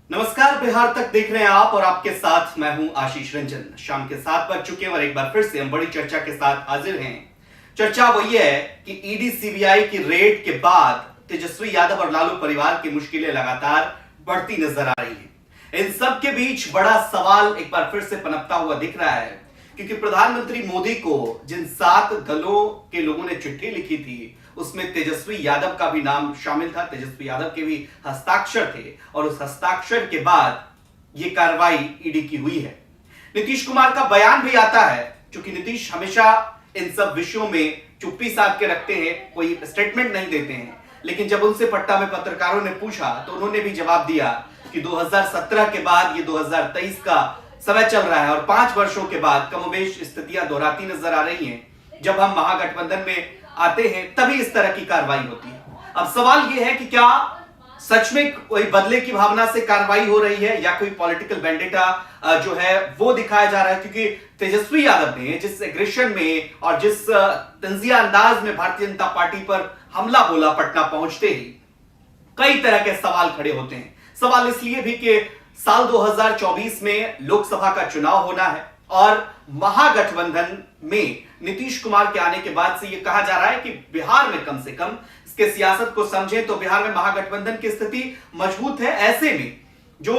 नमस्कार, बिहार तक देख रहे हैं आप और आपके साथ मैं हूं आशीष रंजन। शाम के 7 बज चुके हैं और एक बार फिर से हम बड़ी चर्चा के साथ हाजिर हैं। चर्चा वही है कि ईडी सीबीआई की रेड के बाद तेजस्वी यादव और लालू परिवार की मुश्किलें लगातार बढ़ती नजर आ रही हैं। इन सब के बीच बड़ा सवाल एक बार फिर से पनपता हुआ दिख रहा है, क्योंकि प्रधानमंत्री मोदी को जिन 7 दलों के लोगों ने चिट्ठी लिखी थी उसमें तेजस्वी यादव का भी नाम शामिल था। तेजस्वी यादव के भी हस्ताक्षर थे और उस हस्ताक्षर के बाद यह कार्रवाई ईडी की हुई है। नीतीश कुमार का बयान भी आता है, क्योंकि नीतीश हमेशा इन सब विषयों में चुप्पी साध के रखते हैं, कोई स्टेटमेंट नहीं देते हैं। लेकिन जब उनसे पट्टा में पत्रकारों ने पूछा तो उन्होंने भी जवाब दिया कि 2017 के बाद ये 2023 का समय चल रहा है और 5 वर्षों के बाद कमोबेश स्थितियां दोहराती नजर आ रही हैं। जब हम महागठबंधन में आते हैं तभी इस तरह की कार्रवाई होती है। अब सवाल यह है कि क्या सच में कोई बदले की भावना से कार्रवाई हो रही है या कोई पॉलिटिकल वेंडेटा जो है वो दिखाया जा रहा है, क्योंकि तेजस्वी यादव ने जिस एग्रेशन में और जिस तंजिया अंदाज में भारतीय जनता पार्टी पर हमला बोला पटना पहुंचते ही कई तरह के सवाल खड़े होते हैं। सवाल इसलिए भी कि साल 2024 में लोकसभा का चुनाव होना है और महागठबंधन में नीतीश कुमार के आने के बाद से यह कहा जा रहा है कि बिहार में कम से कम इसके सियासत को समझें तो बिहार में महागठबंधन की स्थिति मजबूत है। ऐसे में जो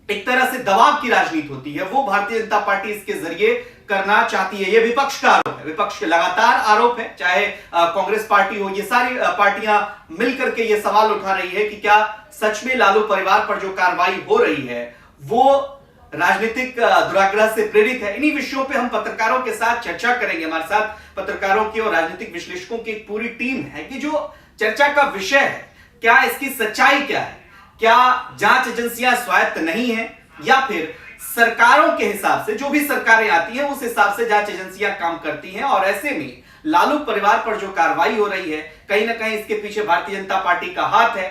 एक तरह से दबाव की राजनीति होती है वो भारतीय जनता पार्टी इसके जरिए करना चाहती है। यह विपक्ष का आरोप है, विपक्ष के लगातार आरोप है, चाहे कांग्रेस पार्टी हो, ये सारी पार्टियां मिलकर के ये सवाल उठा रही है कि क्या सच में लालू परिवार पर जो कार्रवाई हो रही है वो राजनीतिक दुराग्रह से प्रेरित है। इन्हीं विषयों पे हम पत्रकारों के साथ चर्चा करेंगे। हमारे साथ पत्रकारों की और राजनीतिक विश्लेषकों की एक पूरी टीम है कि जो चर्चा का विषय है क्या इसकी सच्चाई क्या है, क्या जांच एजेंसियां स्वायत्त नहीं है या फिर सरकारों के हिसाब से जो भी सरकारें आती हैं उस हिसाब से जांच एजेंसियां काम करती हैं। और ऐसे में लालू परिवार पर जो कार्रवाई हो रही है कहीं ना कहीं इसके पीछे भारतीय जनता पार्टी का हाथ है।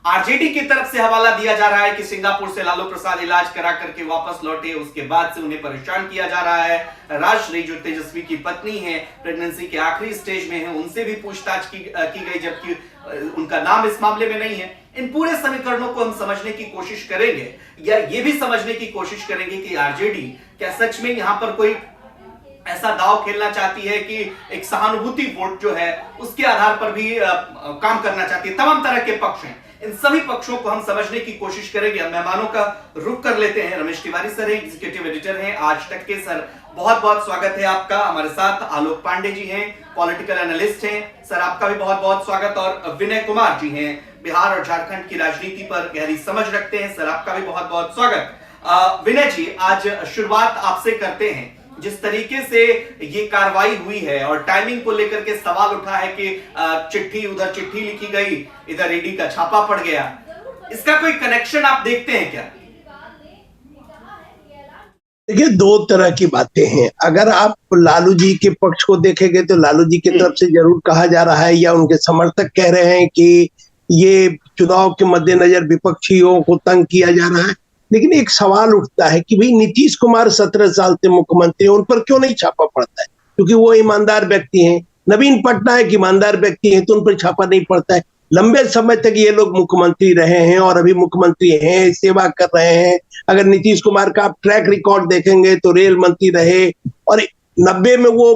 आरजेडी की तरफ से हवाला दिया जा रहा है कि सिंगापुर से लालू प्रसाद इलाज करा करके वापस लौटे, उसके बाद से उन्हें परेशान किया जा रहा है। राजश्री जो तेजस्वी की पत्नी है, प्रेगनेंसी के आखिरी स्टेज में है, उनसे भी पूछताछ की गई, जबकि उनका नाम इस मामले में नहीं है। इन पूरे समीकरणों को हम समझने की कोशिश करेंगे या ये भी समझने की कोशिश करेंगे कि आरजेडी क्या सच में यहां पर कोई ऐसा दाव खेलना चाहती है कि एक सहानुभूति वोट जो है उसके आधार पर भी काम करना चाहती है। तमाम तरह के पक्ष हैं, इन सभी पक्षों को हम समझने की कोशिश करेंगे। हम मेहमानों का रुख कर लेते हैं। रमेश तिवारी सर हैं, एग्जीक्यूटिव एडिटर हैं आज तक के। सर बहुत बहुत स्वागत है आपका। हमारे साथ आलोक पांडे जी हैं, पॉलिटिकल एनालिस्ट हैं, सर आपका भी बहुत बहुत स्वागत। और विनय कुमार जी हैं, बिहार और झारखंड की राजनीति पर गहरी समझ रखते हैं, सर आपका भी बहुत बहुत स्वागत। विनय जी, आज शुरुआत आपसे करते हैं। जिस तरीके से ये कार्रवाई हुई है और टाइमिंग को लेकर के सवाल उठा है कि चिट्ठी उधर चिट्ठी लिखी गई, इधर ईडी का छापा पड़ गया, इसका कोई कनेक्शन आप देखते हैं क्या? देखिए, दो तरह की बातें हैं। अगर आप लालू जी के पक्ष को देखेंगे तो लालू जी की तरफ से जरूर कहा जा रहा है या उनके समर्थक कह रहे हैं कि ये चुनाव के मद्देनजर विपक्षियों को तंग किया जा रहा है। लेकिन एक सवाल उठता है कि भाई नीतीश कुमार 17 साल से मुख्यमंत्री, उन पर क्यों नहीं छापा पड़ता है? क्योंकि वो ईमानदार व्यक्ति हैं। नवीन पटनायक ईमानदार व्यक्ति हैं तो उन पर छापा नहीं पड़ता है। लंबे समय तक ये लोग मुख्यमंत्री रहे हैं और अभी मुख्यमंत्री हैं, सेवा कर रहे हैं। अगर नीतीश कुमार का आप ट्रैक रिकॉर्ड देखेंगे तो रेल मंत्री रहे और 90 में वो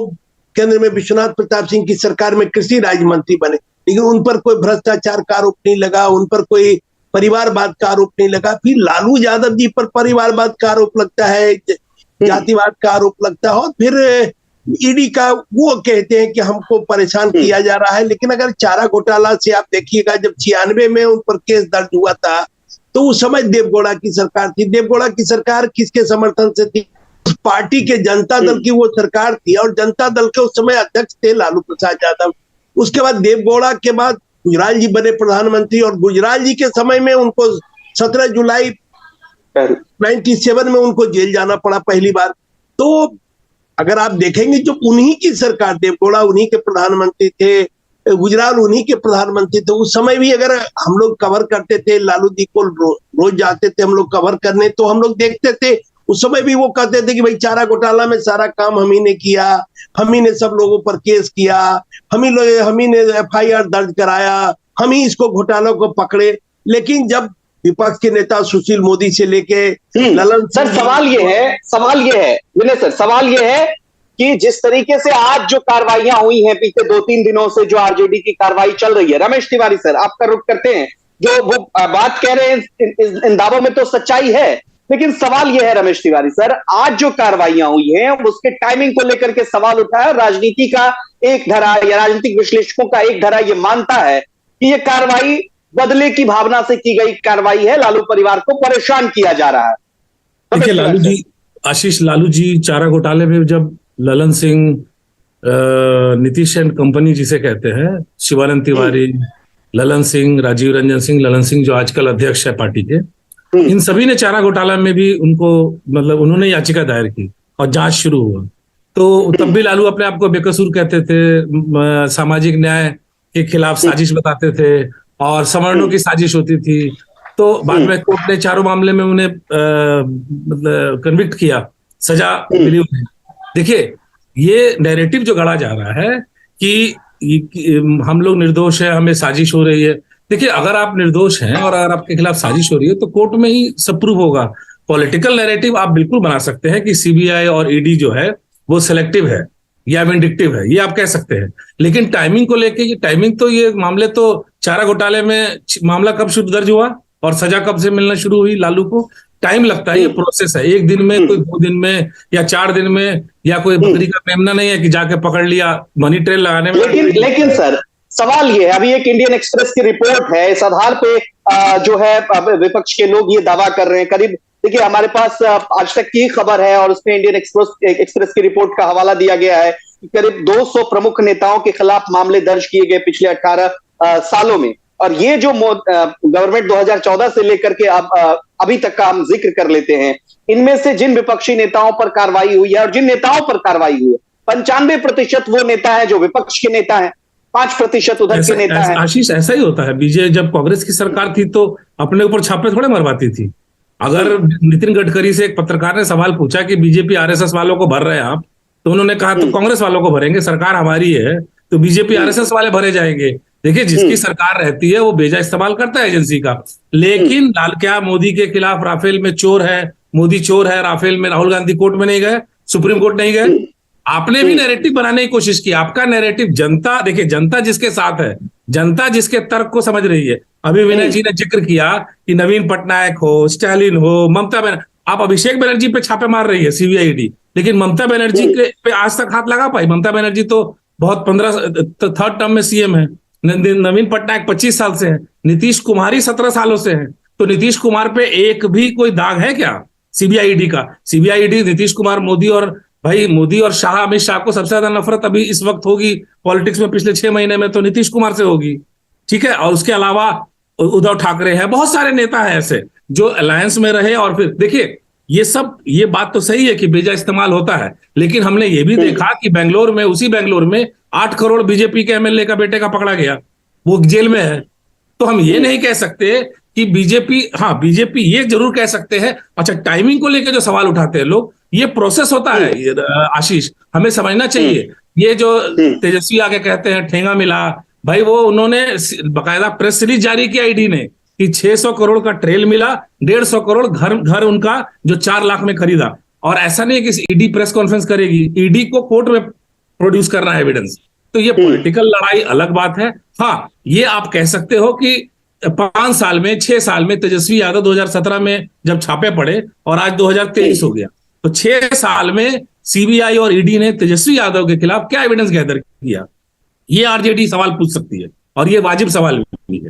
केंद्र में विश्वनाथ प्रताप सिंह की सरकार में कृषि राज्य मंत्री बने, लेकिन उन पर कोई भ्रष्टाचार का आरोप नहीं लगा, उन पर कोई परिवारवाद का आरोप नहीं लगा। फिर लालू यादव जी पर परिवारवाद का आरोप लगता है, जातिवाद का आरोप लगता है और फिर ईडी का वो कहते हैं कि हमको परेशान किया जा रहा है। लेकिन अगर चारा घोटाला से आप देखिएगा, जब 96 में उन पर केस दर्ज हुआ था तो उस समय देवगौड़ा की सरकार थी। देवगौड़ा की सरकार किसके समर्थन से थी? उस पार्टी के जनता दल की वो सरकार थी और जनता दल के उस समय अध्यक्ष थे लालू प्रसाद यादव। उसके बाद देवगौड़ा के बाद गुजराल जी बने प्रधानमंत्री और गुजराल जी के समय में उनको 17 जुलाई 97 में उनको जेल जाना पड़ा पहली बार। तो अगर आप देखेंगे जो उन्हीं की सरकार, देवगौड़ा उन्हीं के प्रधानमंत्री थे, गुजराल उन्हीं के प्रधानमंत्री थे। उस समय भी अगर हम लोग कवर करते थे, लालू जी को रोज जाते थे हम लोग कवर करने, तो हम लोग देखते थे उस समय भी वो कहते थे कि भाई चारा घोटाला में सारा काम हम ही ने किया, हम ही ने सब लोगों पर केस किया, हम ही ने FIR दर्ज कराया, हम ही इसको घोटालों को पकड़े। लेकिन जब विपक्ष के नेता सुशील मोदी से लेके ललन सर, सवाल ये है विनय सर, सवाल ये है कि जिस तरीके से आज जो कार्रवाइयां हुई हैं पिछले 2-3 दिनों से, जो आरजेडी की कार्रवाई चल रही है, रमेश तिवारी सर आपका रुख करते हैं, जो वो बात कह रहे हैं इन दावों में तो सच्चाई है, लेकिन सवाल यह है रमेश तिवारी सर, आज जो कार्रवाइयां हुई हैं उसके टाइमिंग को लेकर के सवाल उठा है। राजनीति का एक धड़ा या राजनीतिक विश्लेषकों का एक धड़ा यह मानता है कि यह कार्रवाई बदले की भावना से की गई कार्रवाई है, लालू परिवार को परेशान किया जा रहा है। देखिए लालू जी, आशीष, लालू जी चारा घोटाले में जब ललन सिंह, नीतीश एंड कंपनी जिसे कहते हैं, शिवानंद तिवारी, ललन सिंह, राजीव रंजन सिंह, ललन सिंह जो आजकल अध्यक्ष है पार्टी के, इन सभी ने चारा घोटाला में भी उनको मतलब उन्होंने याचिका दायर की और जांच शुरू हुआ। तो तब भी लालू अपने आप को बेकसूर कहते थे, सामाजिक न्याय के खिलाफ साजिश बताते थे और सवर्णों की साजिश होती थी। तो बाद में कोर्ट ने चारों मामले में उन्हें मतलब कन्विक्ट किया, सजा मिली उन्हें। देखिए ये नैरेटिव जो गढ़ा जा रहा है कि हम लोग निर्दोष हैं, हमें साजिश हो रही है। देखिए अगर आप निर्दोष हैं और अगर आपके खिलाफ साजिश हो रही है तो कोर्ट में ही सब प्रूव होगा। पॉलिटिकल नैरेटिव आप बिल्कुल बना सकते हैं कि सीबीआई और ईडी जो है वो सिलेक्टिव है या विंडिक्टिव है, ये आप कह सकते हैं, लेकिन टाइमिंग को लेके ये टाइमिंग तो ये मामले तो चारा घोटाले में मामला कब शुरू दर्ज हुआ और सजा कब से मिलना शुरू हुई लालू को, टाइम लगता है, ये प्रोसेस है। एक दिन में, कोई 2 दिन में या 4 दिन में, या कोई बकरी का मेमना नहीं है कि जाके पकड़ लिया मनी ट्रेल लगाने में। लेकिन सर सवाल ये है, अभी एक इंडियन एक्सप्रेस की रिपोर्ट है, इस आधार पे जो है विपक्ष के लोग ये दावा कर रहे हैं, करीब देखिए हमारे पास आज तक की खबर है और उसमें इंडियन एक्सप्रेस की रिपोर्ट का हवाला दिया गया है कि करीब 200 प्रमुख नेताओं के खिलाफ मामले दर्ज किए गए पिछले 18 सालों में। और ये जो गवर्नमेंट 2014 से लेकर के अभी तक का हम जिक्र कर लेते हैं, इनमें से जिन विपक्षी नेताओं पर कार्रवाई हुई है और जिन नेताओं पर कार्रवाई हुई है, 95% वो नेता है जो विपक्ष के नेता है, 5% उधर के नेता है। आशीष ऐसा ही होता है, बीजेपी जब कांग्रेस की सरकार थी तो अपने ऊपर छापे थोड़े मरवाती थी। अगर नितिन गडकरी से एक पत्रकार ने सवाल पूछा कि बीजेपी आरएसएस वालों को भर रहे हैं आप, तो उन्होंने कहा तो कांग्रेस वालों को भरेंगे, सरकार हमारी है तो बीजेपी आरएसएस वाले भरे जाएंगे। देखिए जिसकी सरकार रहती है वो बेजा इस्तेमाल करता है एजेंसी का, लेकिन क्या मोदी के खिलाफ राफेल में चोर है, मोदी चोर है, राफेल में राहुल गांधी कोर्ट में नहीं गए, सुप्रीम कोर्ट नहीं गए। आपने भी नैरेटिव बनाने की कोशिश की, आपका नैरेटिव जनता, देखिए जनता जिसके साथ है, जनता जिसके तर्क को समझ रही है। अभी विनय जी ने जिक्र किया कि नवीन पटनायक हो, स्टालिन हो, ममता बनर्जी, आप अभिषेक बनर्जी पे छापे मार रही है सीबीआईडी, लेकिन ममता बनर्जी के पे आज तक हाथ लगा पाई? ममता बनर्जी तो बहुत 3rd टर्म में सीएम है, नवीन पटनायक 25 साल से है, नीतीश कुमार ही 17 सालों से है, तो नीतीश कुमार पे एक भी कोई दाग है क्या सीबीआईडी का? सीबीआईडी नीतीश कुमार, मोदी और भाई मोदी और शाह, अमित शाह को सबसे ज्यादा नफरत अभी इस वक्त होगी पॉलिटिक्स में पिछले 6 महीने में तो नीतीश कुमार से होगी, ठीक है। और उसके अलावा उद्धव ठाकरे हैं, बहुत सारे नेता हैं ऐसे जो अलायंस में रहे। और फिर देखिए ये बात तो सही है कि बेजा इस्तेमाल होता है, लेकिन हमने ये भी देखा कि बेंगलोर में, उसी बेंगलोर में 8 करोड़ बीजेपी के एमएलए का बेटे का पकड़ा गया, वो जेल में है। तो हम ये नहीं कह सकते कि बीजेपी, हाँ बीजेपी ये जरूर कह सकते हैं। अच्छा, टाइमिंग को लेकर जो सवाल उठाते हैं लोग, ये प्रोसेस होता है आशीष, हमें समझना चाहिए। ये जो तेजस्वी आके कहते हैं ठेंगा मिला, भाई वो उन्होंने बकायदा प्रेस रिलीज जारी किया ईडी ने कि 600 करोड़ का ट्रेल मिला, 150 करोड़ घर उनका जो 4 लाख में खरीदा। और ऐसा नहीं कि ईडी प्रेस कॉन्फ्रेंस करेगी, ईडी को कोर्ट में प्रोड्यूस करना है एविडेंस। तो ये पॉलिटिकल लड़ाई अलग बात है। हाँ, ये आप कह सकते हो कि 5 साल में, 6 साल में तेजस्वी यादव 2017 में जब छापे पड़े और आज 2023 हो गया, तो 6 साल में सीबीआई और ईडी ने तेजस्वी यादव के खिलाफ क्या एविडेंस गैदर किया, ये आरजेडी सवाल पूछ सकती है और ये वाजिब सवाल भी है।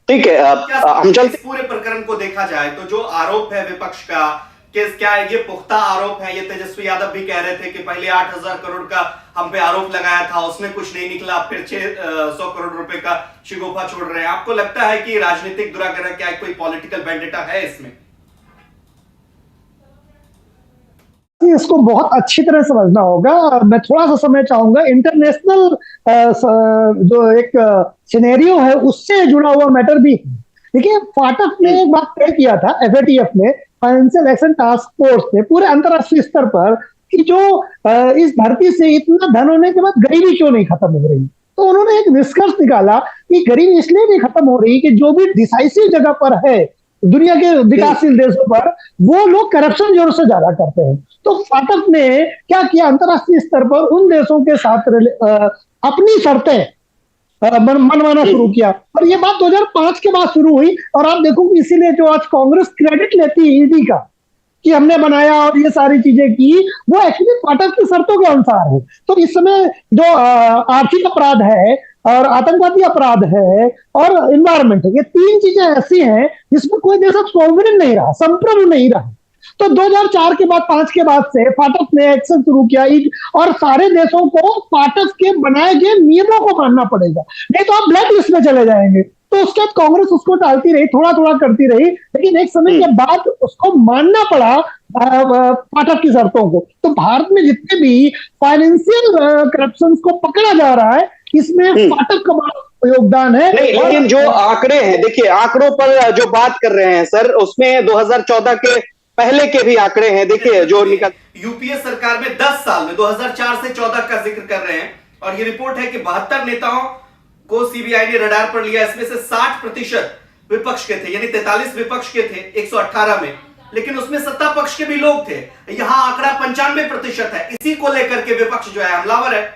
ठीक है। हम चलते पूरे प्रकरण को देखा जाए तो जो आरोप है विपक्ष का, क्या ये पुख्ता आरोप है? ये तेजस्वी यादव भी कह रहे थे कि पहले 8,000 करोड़ का हम पे आरोप लगाया था, उसमें कुछ नहीं निकला, फिर 600 करोड़ रुपए का शिगोफा छोड़ रहे हैं। आपको लगता है कि राजनीतिक दुराग्रह, क्या कोई पॉलिटिकल वेंडेटा है इसमें? इसको बहुत अच्छी तरह समझना होगा। मैं थोड़ा सा समय चाहूंगा, इंटरनेशनल जो एक सिनेरियो है उससे जुड़ा हुआ मैटर भी। देखिए, फाटक ने एक बात तय किया था, एफएटीएफ ने, फाइनेंशियल एक्शन टास्क फोर्स ने, पूरे अंतरराष्ट्रीय स्तर पर, कि जो इस धरती से इतना धन होने के बाद गरीबी क्यों नहीं खत्म हो रही। तो उन्होंने एक निष्कर्ष निकाला कि गरीबी इसलिए नहीं खत्म हो रही कि जो भी डिसाइसिव जगह पर है दुनिया के विकासशील देशों पर, वो लोग करप्शन जोर से ज्यादा करते हैं। तो फाटक ने क्या किया, अंतरराष्ट्रीय स्तर पर उन देशों के साथ अपनी शर्तें मनवाना शुरू किया। और ये बात 2005 के बाद शुरू हुई। और आप देखो कि इसीलिए जो आज कांग्रेस क्रेडिट लेती है ईडी का कि हमने बनाया और ये सारी चीजें की, वो एक्चुअली फाटक की शर्तों के अनुसार है। तो इस समय जो आर्थिक अपराध है और आतंकवादी अपराध है और इन्वायरमेंट है, ये तीन चीजें ऐसी हैं जिसमें कोई देश सॉवरेन नहीं रहा, संप्रभु नहीं रहा। तो 2004 के बाद 5 के बाद से फाटक ने एक्शन शुरू किया और सारे देशों को फाटक के बनाए गए नियमों को मानना पड़ेगा, नहीं तो आप ब्लैक लिस्ट में चले जाएंगे। तो उसके बाद कांग्रेस उसको टालती रही, थोड़ा थोड़ा करती रही, लेकिन एक समय के बाद उसको मानना पड़ा फाटक की शर्तों को। तो भारत में जितने भी फाइनेंशियल करप्शन को पकड़ा जा रहा है, इसमें फाटक का बड़ा योगदान है। नहीं, लेकिन जो आंकड़े हैं, देखिए आंकड़ों पर जो बात कर रहे हैं सर, उसमें 2014 के पहले के भी आंकड़े हैं। देखिए जो निकल यूपीए सरकार में 10 साल में 2004 से 14 का जिक्र कर रहे हैं, और ये रिपोर्ट है कि 72 नेताओं को सीबीआई ने रडार पर लिया। इसमें से 60% विपक्ष के थे, यानी 43 विपक्ष के थे 118 में, लेकिन उसमें सत्ता पक्ष के भी लोग थे। यहां आंकड़ा 95% है। इसी को लेकर के विपक्ष जो है हमलावर है।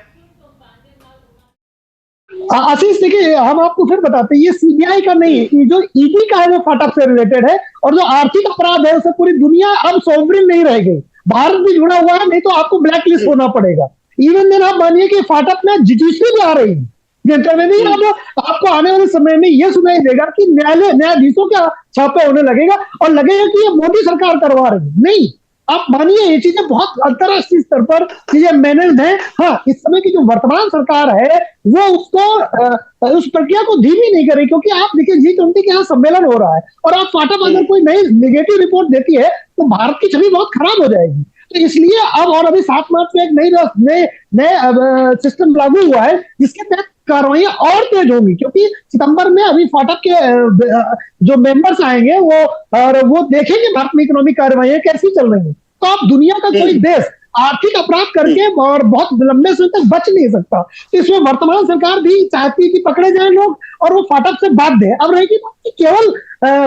आशीष देखिए, हम आपको फिर बताते हैं, ये सीबीआई का नहीं है, जो ईडी का है वो फाटक से रिलेटेड है। और जो आर्थिक अपराध है उसे पूरी दुनिया अब सॉवरेन नहीं रह गई, भारत भी जुड़ा हुआ है, नहीं तो आपको ब्लैक लिस्ट होना पड़ेगा। इवन देन आप मानिए कि फाटक में जुडिशरी भी आ रही है, नहीं अब आपको आने वाले समय में यह सुनाई देगा कि न्यायाधीशों के छापे होने लगेगा और लगेगा कि ये मोदी सरकार करवा रही है। नहीं, आप मानिए ये चीजें बहुत अंतरराष्ट्रीय स्तर पर चीजें मैनेज्ड हैं। हाँ, इस समय की जो वर्तमान सरकार है वो उसको उस प्रक्रिया को धीमी नहीं करे, क्योंकि आप देखिए G20 के यहाँ सम्मेलन हो रहा है और आप फाटक अगर कोई नई नेगेटिव रिपोर्ट देती है तो भारत की छवि बहुत खराब हो जाएगी। तो इसलिए अब और अभी 7 मार्च में एक नए सिस्टम लागू हुआ है जिसके तहत कार्रवाइयां और तेज होंगी, क्योंकि सितंबर में अभी फाटक के जो मेंबर्स आएंगे वो देखेंगे भारत में इकोनॉमिक कार्रवाइयां कैसी चल रही है। तो आप दुनिया का कोई देश आर्थिक अपराध करके और बहुत लंबे समय तक बच नहीं सकता। तो इसमें वर्तमान सरकार भी चाहती है कि पकड़े जाए लोग और वो फाटक से बाध्य है। अब रहेगी कि केवल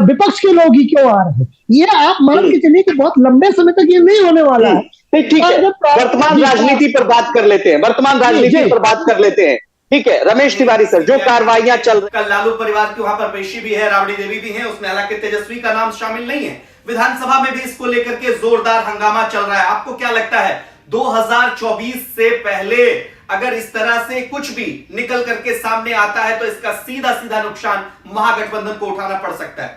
विपक्ष के लोग ही क्यों आ रहे हैं, ये आप मान के चलिए कि बहुत लंबे समय तक ये नहीं होने वाला है। ठीक है, वर्तमान राजनीति पर बात कर लेते हैं, वर्तमान राजनीति पर बात कर लेते हैं। ठीक है रमेश तिवारी सर, जो कार्रवाइयां चल रही, कल लालू परिवार की वहां पर पेशी भी है, राबड़ी देवी भी है, उसमें हालांकि तेजस्वी का नाम शामिल नहीं है। विधानसभा में भी इसको लेकर के जोरदार हंगामा चल रहा है। आपको क्या लगता है 2024 से पहले अगर इस तरह से कुछ भी निकल करके सामने आता है तो इसका सीधा सीधा नुकसान महागठबंधन को उठाना पड़ सकता है?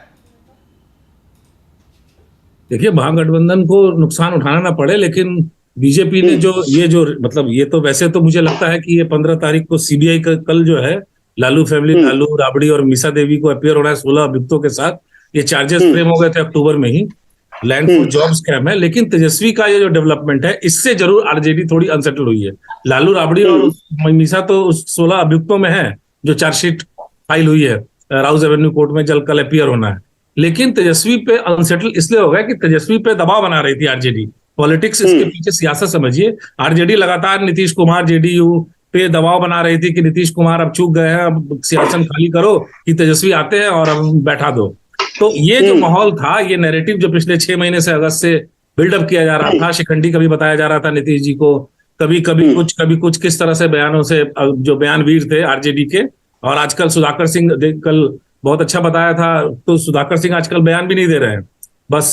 देखिए, महागठबंधन को नुकसान उठाना ना पड़े, लेकिन बीजेपी ने जो मतलब ये तो वैसे तो मुझे लगता है कि ये 15 तारीख को सीबीआई का कल जो है लालू फैमिली, लालू राबड़ी और मीसा देवी को अपियर होना है 16 अभियुक्तों के साथ। ये चार्जेस फ्रेम हो गए थे अक्टूबर में ही, लैंड फॉर जॉब स्कैम है। लेकिन तेजस्वी का ये जो डेवलपमेंट है इससे जरूर आरजेडी थोड़ी अनसेटल हुई है। लालू राबड़ी और मीसा तो उस 16 अभियुक्तों में है जो चार्जशीट फाइल हुई है राउज एवेन्यू कोर्ट में, जल्द कल अपियर होना है। लेकिन तेजस्वी पे अनसेटल इसलिए हो गया कि तेजस्वी पे दबाव बना रही थी आरजेडी। पॉलिटिक्स इसके पीछे सियासत समझिए। आरजेडी लगातार नीतीश कुमार जेडीयू पे दबाव बना रही थी कि नीतीश कुमार अब चूक गए हैं, अब सियासन खाली करो कि तेजस्वी आते हैं और अब बैठा दो। तो ये जो माहौल था, ये नैरेटिव जो पिछले 6 महीने से अगस्त से बिल्डअप किया जा रहा था, शिखंडी कभी बताया जा रहा था नीतीश जी को, कभी कुछ किस तरह से बयानों से जो बयानवीर थे आरजेडी के। और आजकल सुधाकर सिंह कल बहुत अच्छा बताया था, तो सुधाकर सिंह आजकल बयान भी नहीं दे रहे हैं, बस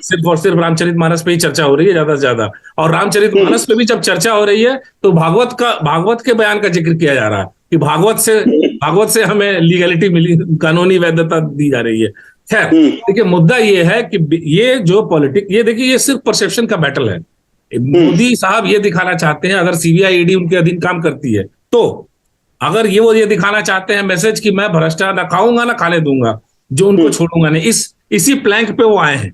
सिर्फ और सिर्फ रामचरितमानस पे ही चर्चा हो रही है ज्यादा से ज्यादा। और रामचरितमानस पे भी जब चर्चा हो रही है तो भागवत के बयान का जिक्र किया जा रहा है कि भागवत से हमें लीगलिटी मिली, कानूनी वैधता दी जा रही है। खैर, देखिए मुद्दा ये है कि ये जो पॉलिटिक्स, ये देखिए ये सिर्फ परसेप्शन का बैटल है। मोदी साहब ये दिखाना चाहते हैं, अगर सीबीआई ईडी उनके अधीन काम करती है तो अगर वो ये दिखाना चाहते हैं मैसेज कि मैं भ्रष्टाचार ना खाऊंगा ना खाने दूंगा, जो उनको छोड़ूंगा नहीं, इसी प्लैंक पे वो आए हैं।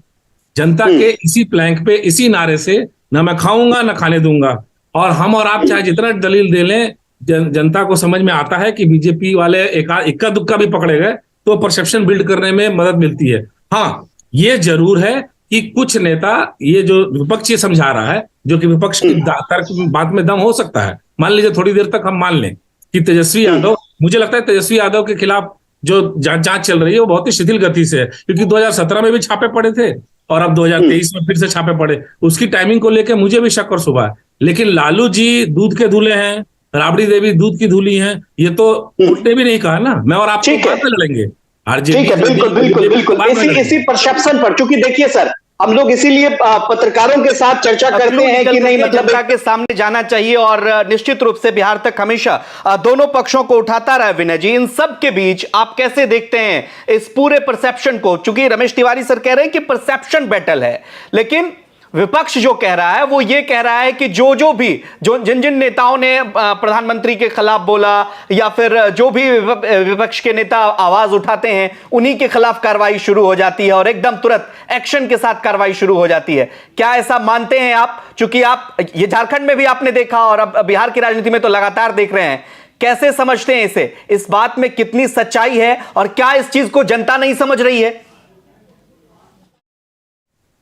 जनता के इसी प्लैंक पे, इसी नारे से, ना मैं खाऊंगा ना खाने दूंगा। और हम और आप चाहे जितना दलील दे लें, जनता को समझ में आता है कि बीजेपी वाले इक्का दुक्का भी पकड़े गए तो परसेप्शन बिल्ड करने में मदद मिलती है। हाँ, ये जरूर है कि कुछ नेता, ये जो विपक्ष ये समझा रहा है, जो कि विपक्ष की तर्क बात में दम हो सकता है, मान लीजिए थोड़ी देर तक हम मान लें कि तेजस्वी यादव, मुझे लगता है तेजस्वी यादव के खिलाफ जो जांच चल रही है वो बहुत ही शिथिल गति से है, क्योंकि 2017 में भी छापे पड़े थे और अब 2023 में फिर से छापे पड़े। उसकी टाइमिंग को लेकर मुझे भी शक और शुबा है। लेकिन लालू जी दूध के धूले हैं, राबड़ी देवी दूध की धूली हैं, ये तो उल्टे भी नहीं कहा ना। मैं और आप बाद में लड़ेंगे ठीक है, बिल्कुल बिल्कुल बिल्कुल इसी परसेप्शन पर, क्योंकि देखिए सर, हम लोग इसीलिए पत्रकारों के साथ चर्चा करते हैं कि नहीं, मतलब जनता के सामने जाना चाहिए और निश्चित रूप से बिहार तक हमेशा दोनों पक्षों को उठाता रहा विनय जी। इन सब के बीच आप कैसे देखते हैं इस पूरे परसेप्शन को? चूंकि रमेश तिवारी सर कह रहे हैं कि परसेप्शन बैटल है, लेकिन विपक्ष जो कह रहा है वो ये कह रहा है कि जिन जिन नेताओं ने प्रधानमंत्री के खिलाफ बोला या फिर जो भी विपक्ष के नेता आवाज उठाते हैं उन्हीं के खिलाफ कार्रवाई शुरू हो जाती है और एकदम तुरंत एक्शन के साथ कार्रवाई शुरू हो जाती है। क्या ऐसा मानते हैं आप? चूंकि आप ये झारखंड में भी आपने देखा और अब बिहार की राजनीति में तो लगातार देख रहे हैं, कैसे समझते हैं इसे? इस बात में कितनी सच्चाई है और क्या इस चीज को जनता नहीं समझ रही है?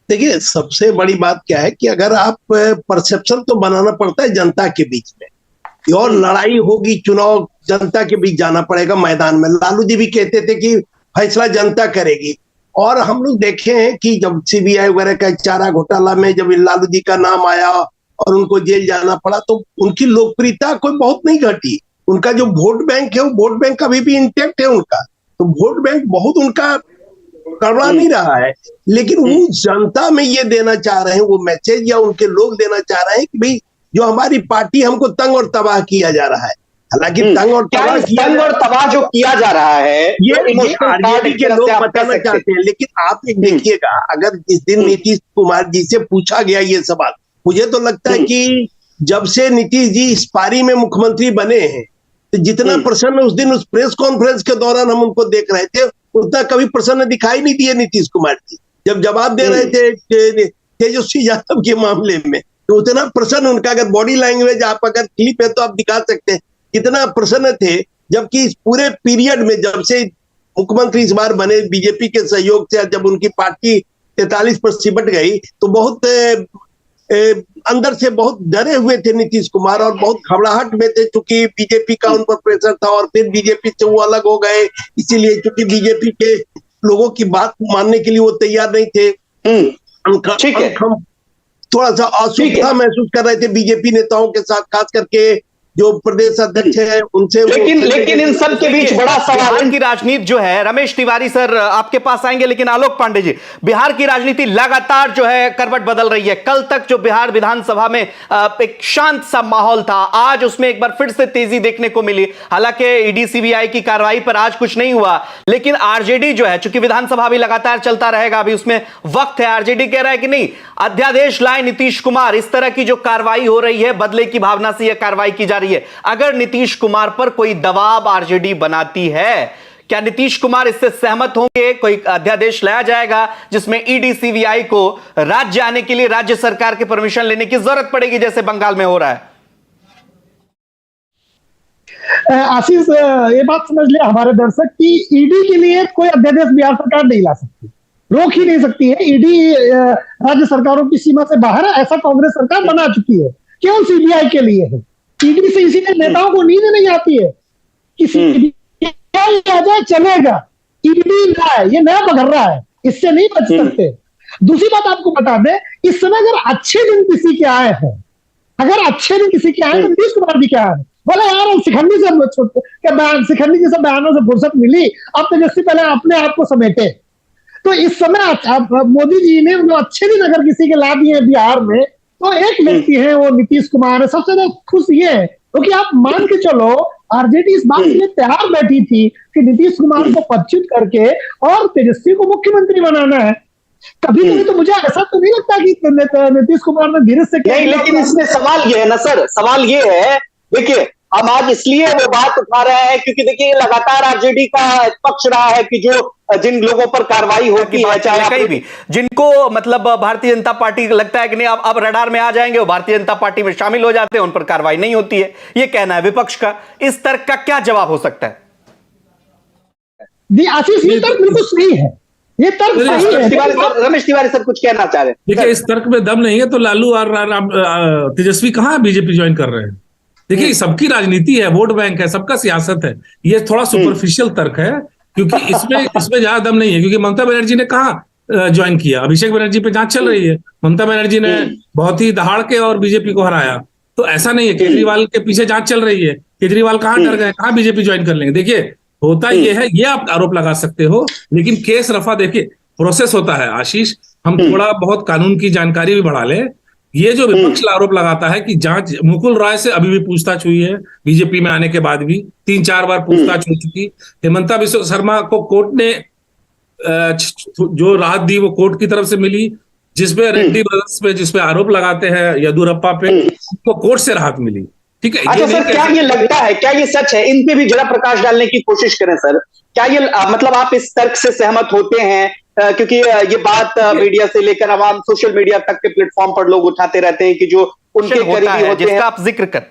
देखिए, सबसे बड़ी बात क्या है कि अगर आप परसेप्शन तो बनाना पड़ता है जनता के बीच में, और लड़ाई होगी चुनाव जनता के बीच जाना पड़ेगा मैदान में। लालू जी भी कहते थे कि फैसला जनता करेगी, और हम लोग देखे हैं कि जब सीबीआई वगैरह का चारा घोटाला में जब लालू जी का नाम आया और उनको जेल जाना पड़ा तो उनकी लोकप्रियता कोई बहुत नहीं घटी। उनका जो वोट बैंक है वो वोट बैंक अभी भी इंटैक्ट है उनका, तो वोट बैंक बहुत उनका कड़वा नहीं रहा है। लेकिन वो जनता में ये देना चाह रहे हैं, वो मैसेज या उनके लोग देना चाह रहे हैं कि भाई जो हमारी पार्टी, हमको तंग और तबाह किया जा रहा है। हालांकि तंग और तबाह जो किया जा रहा है ये आरजेडी के लोग बताना चाहते हैं। लेकिन आप एक देखिएगा, अगर जिस दिन नीतीश कुमार जी से पूछा गया ये सवाल, मुझे तो लगता है कि जब से नीतीश जी इस पारी में मुख्यमंत्री बने हैं तो जितना प्रसन्न उस दिन उस प्रेस कॉन्फ्रेंस के दौरान हम उनको देख रहे थे, उतना कभी प्रसन्न दिखाई नहीं दिए नीतीश कुमार जी। जब जवाब दे रहे थे तेजस्वी यादव के मामले में तो उतना प्रसन्न उनका, अगर बॉडी लैंग्वेज आप अगर क्लिप है तो आप दिखा सकते हैं कितना प्रसन्न थे। जबकि इस पूरे पीरियड में जब से मुख्यमंत्री इस बार बने बीजेपी के सहयोग से, जब उनकी पार्टी 43 पर सिमट गई तो बहुत अंदर से बहुत डरे हुए थे नीतीश कुमार और बहुत घबराहट में थे, क्योंकि बीजेपी का उन पर प्रेशर था और फिर बीजेपी से वो अलग हो गए। इसीलिए क्योंकि बीजेपी के लोगों की बात मानने के लिए वो तैयार नहीं थे, थोड़ा सा असुविधा महसूस कर रहे थे बीजेपी नेताओं के साथ, खास करके जो प्रदेश अध्यक्ष है उनसे। लेकिन इन सब के बीच बड़ा सवाल की राजनीति जो है, रमेश तिवारी सर आपके पास आएंगे, लेकिन आलोक पांडे जी, बिहार की राजनीति लगातार जो है करवट बदल रही है। कल तक जो बिहार विधानसभा में एक शांत सा माहौल था, आज उसमें एक बार फिर से तेजी देखने को मिली। हालांकि ईडी सीबीआई की कार्रवाई पर आज कुछ नहीं हुआ, लेकिन आरजेडी जो है, चूंकि विधानसभा भी लगातार चलता रहेगा, अभी उसमें वक्त है, आरजेडी कह रहा है कि नहीं, अध्यादेश लाए नीतीश कुमार। इस तरह की जो कार्रवाई हो रही है, बदले की भावना से यह कार्रवाई की जा रही है। अगर नीतीश कुमार पर कोई दबाव आरजेडी बनाती है, क्या नीतीश कुमार इससे सहमत होंगे? कोई अध्यादेश लाया जाएगा जिसमें ईडी सीबीआई को राज्य आने के लिए राज्य सरकार के परमिशन लेने की जरूरत पड़ेगी, जैसे बंगाल में हो रहा है? आशीष, ये बात समझ ले हमारे दर्शक की, ईडी के लिए कोई अध्यादेश बिहार सरकार नहीं ला सकती, रोक ही नहीं सकती है। ईडी राज्य सरकारों की सीमा से बाहर है, ऐसा कांग्रेस सरकार बना चुकी है। केवल सीबीआई के लिए है। ईडी से इसीलिए नेताओं को नींद नहीं आती है कि सीबीआई आ जाए चलेगा, ईडी ना है, ये नया पकड़ रहा है, इससे नहीं बच सकते। दूसरी बात आपको बता दें, इस समय अगर अच्छे दिन किसी के आए हैं, अगर अच्छे दिन किसी के आए तो नीतीश कुमार जी के आए हैं। बोले यार शिखंडी से शिखंडी जी से बयानों से फुर्सत मिली, अब तेजस्वी पहले अपने आप को समेटे। तो इस समय मोदी जी ने जो अच्छे दिन अगर किसी के ला दिए बिहार में, तो एक व्यक्ति है वो नीतीश कुमार है। सबसे ज्यादा खुश ये है क्योंकि आप मान के चलो आरजेडी इस बात के लिए तैयार बैठी थी कि नीतीश कुमार को पदच्युत करके और तेजस्वी को मुख्यमंत्री बनाना है। कभी कभी तो मुझे ऐसा तो नहीं लगता कि नीतीश कुमार ने धीरे से नहीं, लेकिन इसमें सवाल ये है ना सर, सवाल ये है, देखिए हम आज इसलिए वो बात उठा रहे हैं क्योंकि देखिए लगातार आरजेडी का पक्ष रहा है कि जो जिन लोगों पर कार्रवाई होती है, चाहे कहीं भी जिनको मतलब भारतीय जनता पार्टी लगता है कि नहीं अब रडार में आ जाएंगे, वो भारतीय जनता पार्टी में शामिल हो जाते हैं, उन पर कार्रवाई नहीं होती है, ये कहना है विपक्ष का। इस तर्क का क्या जवाब हो सकता है? आशीष, ये तर्क बिल्कुल सही है, ये तर्क सही है। रमेश तिवारी सर कुछ कहना चाह रहे हैं? देखिए, इस तर्क में दम नहीं है तो लालू और तेजस्वी कहां बीजेपी ज्वाइन कर रहे हैं? देखिए सबकी राजनीति है, वोट बैंक है, सबका सियासत है। ये थोड़ा सुपरफिशियल तर्क है, क्योंकि इसमें ज्यादा दम नहीं है। क्योंकि ममता बनर्जी ने कहाँ ज्वाइन किया, अभिषेक बनर्जी पे जांच चल रही है। ममता बनर्जी ने बहुत ही दहाड़ के और बीजेपी को हराया। तो ऐसा नहीं है, केजरीवाल के पीछे जांच चल रही है। केजरीवाल कहाँ डर गए, कहाँ बीजेपी ज्वाइन कर लेंगे। देखिए होता ये है, ये आप आरोप लगा सकते हो, लेकिन केस रफा देखिए प्रोसेस होता है आशीष। हम थोड़ा बहुत कानून की जानकारी भी बढ़ा ले। ये जो विपक्ष आरोप लगाता है कि जांच, मुकुल रॉय से अभी भी पूछताछ हुई है, बीजेपी में आने के बाद भी 3-4 बार पूछताछ हो चुकी। हेमंता बिस्वा शर्मा को कोर्ट ने जो राहत दी वो कोर्ट की तरफ से मिली। जिसपे रेड्डी ब्रदर्स पे जिसपे आरोप लगाते हैं येदुरप्पा पे, उनको कोर्ट से राहत मिली। ठीक है। अच्छा सर, क्या ये लगता है, क्या ये सच है? इन पे भी जरा प्रकाश डालने की कोशिश करें सर। क्या ये मतलब आप इस तर्क से सहमत होते हैं? क्योंकि ये बात मीडिया से लेकर आवाम, सोशल मीडिया तक के प्लेटफॉर्म पर लोग उठाते रहते हैं कि जो उनके करीबी होते हैं, आप जिक्र कर।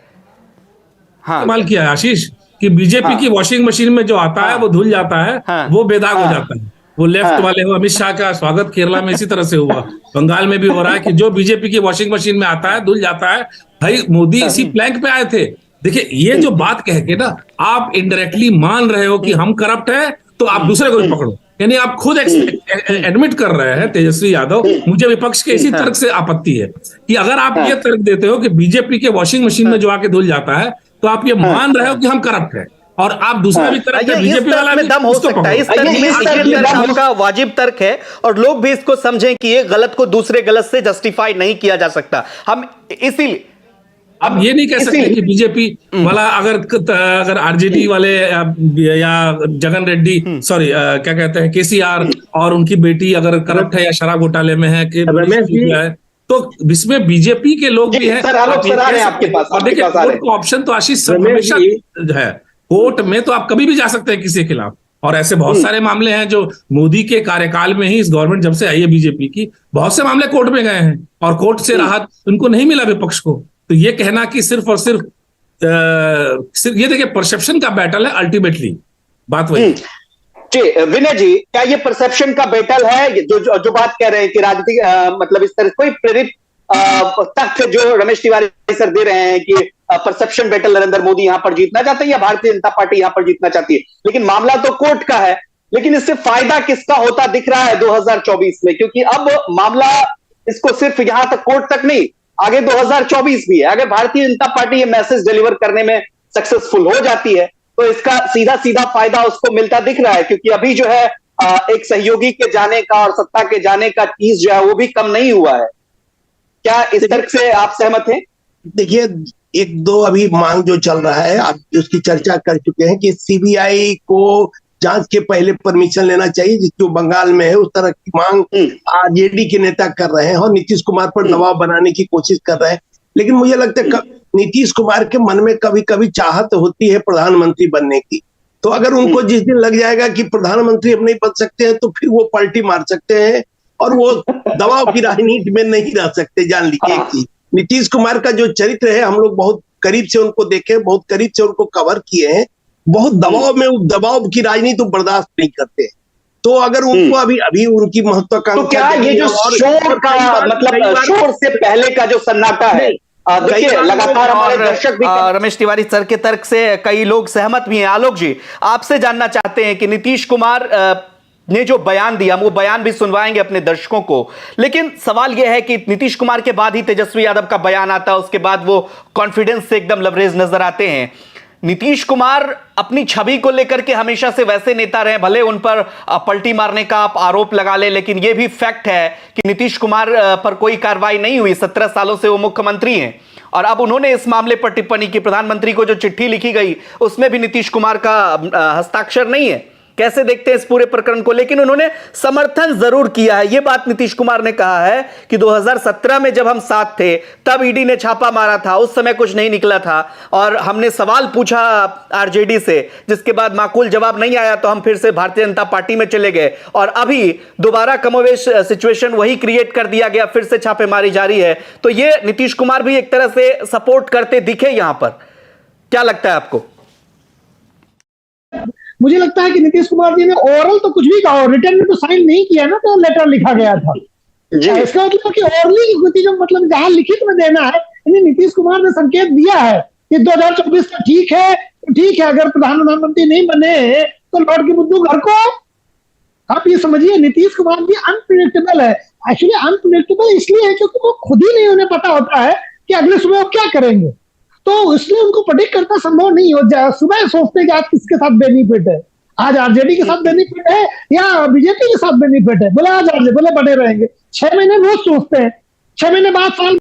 हाँ, कमाल किया है आशीष कि बीजेपी की वॉशिंग मशीन में जो आता है वो धुल जाता है, वो बेदाग हो जाता है। वो लेफ्ट वाले हो, अमित शाह का स्वागत केरला में इसी तरह से हुआ, बंगाल में भी हो रहा है कि जो बीजेपी की वॉशिंग मशीन में आता है धुल जाता है। भाई मोदी इसी प्लैंक पे आए थे। देखिए ये जो बात कह के ना आप इनडायरेक्टली मान रहे हो कि हम करप्ट है, तो आप दूसरे को भी पकड़ो। यानी आप खुद एडमिट कर रहे हैं तेजस्वी यादव। मुझे विपक्ष के इसी तर्क से आपत्ति है कि अगर आप ये तर्क देते हो कि बीजेपी के वॉशिंग मशीन में जो आके धुल जाता है, तो आप ये मान रहे हो कि हम करप्ट है, और आप दूसरा भी तर्क बीजेपी वाला में दम हो सकता है। इस तर्क का वाजिब तर्क है, और लोग भी इसको समझें कि ये गलत को दूसरे गलत से जस्टिफाई नहीं किया जा सकता। हम इसीलिए अब ये नहीं कह सकते कि बीजेपी वाला अगर आरजेडी वाले या जगन रेड्डी, सॉरी क्या कहते हैं, केसीआर और उनकी बेटी अगर करप्ट है या शराब घोटाले में है कि तो इसमें बीजेपी के लोग भी हैं। और देखिए कोर्ट का ऑप्शन तो आशीष हमेशा है, कोर्ट में तो आप कभी भी जा सकते हैं किसी के खिलाफ। और ऐसे बहुत सारे मामले हैं जो मोदी के कार्यकाल में ही, इस गवर्नमेंट जब से आई है बीजेपी की, बहुत से मामले कोर्ट में गए हैं और कोर्ट से राहत उनको नहीं मिला विपक्ष को। तो ये कहना कि सिर्फ और सिर्फ ये देखिए परसेप्शन का बैटल है, अल्टीमेटली बात वही। जी विनय जी, क्या ये परसेप्शन का बैटल है जो बात कह रहे हैं कि राजनीतिक मतलब इस तरह कोई प्रेरित तथ्य जो रमेश तिवारी सर दे रहे हैं कि परसेप्शन बैटल नरेंद्र मोदी यहां पर जीतना चाहते हैं या भारतीय जनता पार्टी यहां पर जीतना चाहती है, लेकिन मामला तो कोर्ट का है। लेकिन इससे फायदा किसका होता दिख रहा है 2024 में? क्योंकि अब मामला इसको सिर्फ यहां तक, कोर्ट तक नहीं, आगे 2024 भी है। अगर भारतीय जनता पार्टी ये मैसेज डिलीवर करने में सक्सेसफुल हो जाती है तो इसका सीधा सीधा फायदा उसको मिलता दिख रहा है। क्योंकि अभी जो है एक सहयोगी के जाने का और सत्ता के जाने का चीज जो है वो भी कम नहीं हुआ है। क्या इस तर्क से आप सहमत हैं? देखिए एक दो अभी मांग जो चल रहा है, आप उसकी चर्चा कर चुके हैं कि सीबीआई को जांच के पहले परमिशन लेना चाहिए, जो बंगाल में है। उस तरह की मांग आरजेडी के नेता कर रहे हैं और नीतीश कुमार पर दबाव बनाने की कोशिश कर रहे हैं। लेकिन मुझे लगता है नीतीश कुमार के मन में कभी कभी चाहत होती है प्रधानमंत्री बनने की। तो अगर उनको जिस दिन लग जाएगा कि प्रधानमंत्री अब नहीं बन सकते हैं, तो फिर वो पलटी मार सकते हैं और वो दबाव की राजनीति में नहीं रह सकते। जान लीजिए एक चीज, नीतीश कुमार का जो चरित्र है, हम लोग बहुत करीब से उनको देखे, बहुत करीब से उनको कवर किए हैं। बहुत दबाव में, दबाव की राजनीति बर्दाश्त नहीं करते। तो अगर उनको अभी उनकी महत्वाकांक्षा, तो क्या ये जो शोर का मतलब शोर से पहले का जो सन्नाटा है, देखिए लगातार हमारे दर्शक भी रमेश तिवारी सर के तर्क से कई लोग सहमत भी हैं। आलोक जी, आपसे जानना चाहते हैं कि नीतीश कुमार ने जो बयान दिया, वो बयान भी सुनवाएंगे अपने दर्शकों को, लेकिन सवाल यह है कि नीतीश कुमार के बाद ही तेजस्वी यादव का बयान आता है, उसके बाद वो कॉन्फिडेंस से एकदम लबरेज नजर आते हैं। नीतीश कुमार अपनी छवि को लेकर के हमेशा से वैसे नेता रहे, भले उन पर पलटी मारने का आप आरोप लगा ले, लेकिन यह भी फैक्ट है कि नीतीश कुमार पर कोई कार्रवाई नहीं हुई। 17 सालों से वो मुख्यमंत्री हैं और अब उन्होंने इस मामले पर टिप्पणी की। प्रधानमंत्री को जो चिट्ठी लिखी गई उसमें भी नीतीश कुमार का हस्ताक्षर नहीं है। कैसे देखते हैं इस पूरे प्रकरण को? लेकिन उन्होंने समर्थन जरूर किया है। यह बात नीतीश कुमार ने कहा है कि 2017 में जब हम साथ थे तब ईडी ने छापा मारा था, उस समय कुछ नहीं निकला था और हमने सवाल पूछा आरजेडी से, जिसके बाद माकूल जवाब नहीं आया तो हम फिर से भारतीय जनता पार्टी में चले गए और अभी दोबारा कमोवेश सिचुएशन वही क्रिएट कर दिया गया, फिर से छापेमारी जारी है। तो यह नीतीश कुमार भी एक तरह से सपोर्ट करते दिखे यहां पर। क्या लगता है आपको? मुझे लगता है कि नीतीश कुमार जी ने ओरल तो कुछ भी कहा, रिटर्न में तो साइन नहीं किया ना, तो लेटर लिखा गया था। इसका मतलब कि ओरली जो मतलब जहां लिखित में देना है, नीतीश कुमार ने संकेत दिया है कि 2024 का ठीक है तो ठीक है, अगर प्रधानमंत्री नहीं बने तो लौट के बुद्धू घर को। आप ये समझिए नीतीश कुमार भी अनप्रिडिक्टेबल है। एक्चुअली अनप्रिडिक्टेबल इसलिए है क्योंकि वो खुद ही नहीं उन्हें पता होता है कि अगले सुबह वो क्या करेंगे, तो इसलिए उनको प्रेडिक्ट करना संभव नहीं हो जाए। सुबह सोचते हैं कि आज किसके साथ बेनिफिट है, आज आरजेडी के साथ बेनिफिट है या बीजेपी के साथ बेनिफिट है, बोले आज आरजेडी, बोले बने रहेंगे। 6 महीने रोज सोचते हैं, 6 महीने बाद साल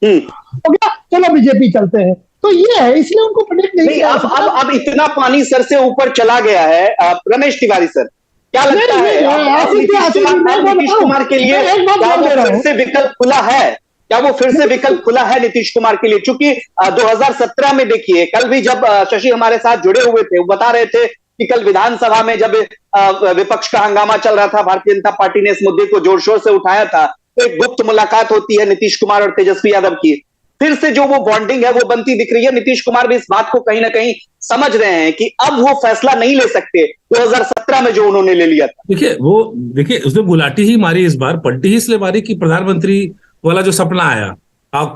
हो गया, चलो बीजेपी चलते हैं। तो ये है, इसलिए उनको प्रेडिक्ट नहीं। अब इतना पानी सर से ऊपर चला गया है। रमेश तिवारी सर, क्या लगता है नीतीश कुमार के लिए क्या वो फिर से विकल्प खुला है? क्या वो फिर से विकल्प खुला है नीतीश कुमार के लिए? क्योंकि 2017 में देखिए, कल भी जब शशि हमारे साथ जुड़े हुए थे, वो बता रहे थे कि कल विधानसभा में जब विपक्ष का हंगामा चल रहा था, भारतीय जनता पार्टी ने इस मुद्दे को जोर शोर से उठाया था, तो एक गुप्त मुलाकात होती है नीतीश कुमार और तेजस्वी यादव की। फिर से जो वो बॉन्डिंग है वो बनती दिख रही है। नीतीश कुमार भी इस बात को कहीं ना कहीं समझ रहे हैं कि अब वो फैसला नहीं ले सकते 2017 में जो उन्होंने ले लिया था। देखिए उसने गुलाटी ही मारी, इस बार पलटी ही इसलिए मारी कि प्रधानमंत्री वाला जो सपना आया,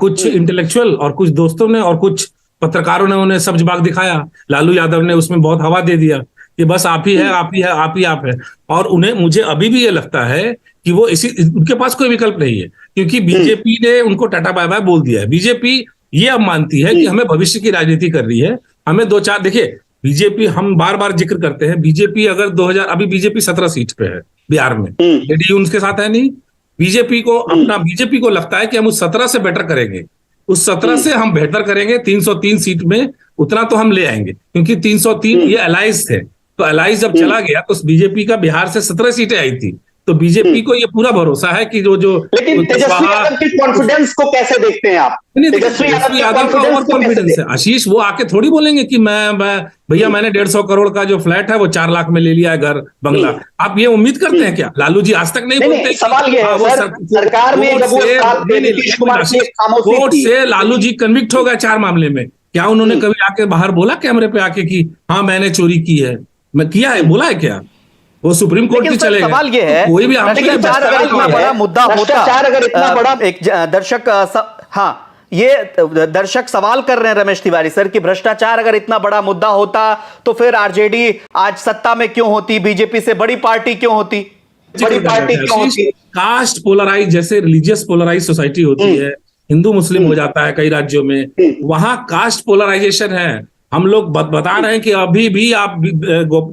कुछ इंटेलेक्चुअल और कुछ दोस्तों ने और कुछ पत्रकारों ने उन्हें सब्ज बाग दिखाया। लालू यादव ने उसमें बहुत हवा दे दिया कि बस आप ही है, आप ही है, आप ही आप है। और उन्हें, मुझे अभी भी ये लगता है कि वो उनके पास कोई विकल्प नहीं है, क्योंकि बीजेपी ने उनको टाटा बाय बाय बोल दिया है। बीजेपी ये अब मानती है कि हमें भविष्य की राजनीति कर रही है, हमें 2-4 देखिए बीजेपी, हम बार बार जिक्र करते हैं, बीजेपी अगर 2000 अभी बीजेपी 17 सीट पे है बिहार में, जेडीयू उनके साथ है नहीं। बीजेपी को लगता है कि हम उस 17 से बेटर करेंगे, उस 17 से हम बेहतर करेंगे, 303 सीट में उतना तो हम ले आएंगे, क्योंकि 303 ये अलाइज थे। तो अलाइज जब चला गया तो बीजेपी का बिहार से 17 सीटें आई थी, तो बीजेपी को ये पूरा भरोसा है कि जो लेकिन तेजस्वी यादव के कॉन्फिडेंस को कैसे देखते हैं आप? तेजस्वी यादव का और कॉन्फिडेंस है आशीष, वो आके थोड़ी बोलेंगे कि भैया मैंने 150 करोड़ का जो फ्लैट है वो 4 लाख में ले लिया है, घर बंगला। आप ये उम्मीद करते हैं क्या? लालू जी आज तक नहीं बोलते। सवाल ये है सरकार में जब कोर्ट से लालू जी कन्विक्ट हो गए 4 मामले में, क्या उन्होंने कभी आके बाहर बोला कैमरे पे आके कि हाँ मैंने चोरी की है, मैं किया है, बोला है क्या? वो सुप्रीम कोर्ट की चलेगा। सवाल ये है, कोई भी भ्रष्टाचार अगर इतना बड़ा मुद्दा होता, अगर इतना बड़ा, एक दर्शक ये दर्शक सवाल कर रहे हैं रमेश तिवारी सर कि भ्रष्टाचार अगर इतना बड़ा मुद्दा होता तो फिर आरजेडी आज सत्ता में क्यों होती, बीजेपी से बड़ी पार्टी क्यों होती? बड़ी पार्टी क्यों होती? कास्ट पोलराइज, जैसे रिलीजियस पोलराइज सोसाइटी होती है, हिंदू मुस्लिम हो जाता है कई राज्यों में, वहां कास्ट पोलराइजेशन है। हम लोग बता रहे हैं कि अभी भी आप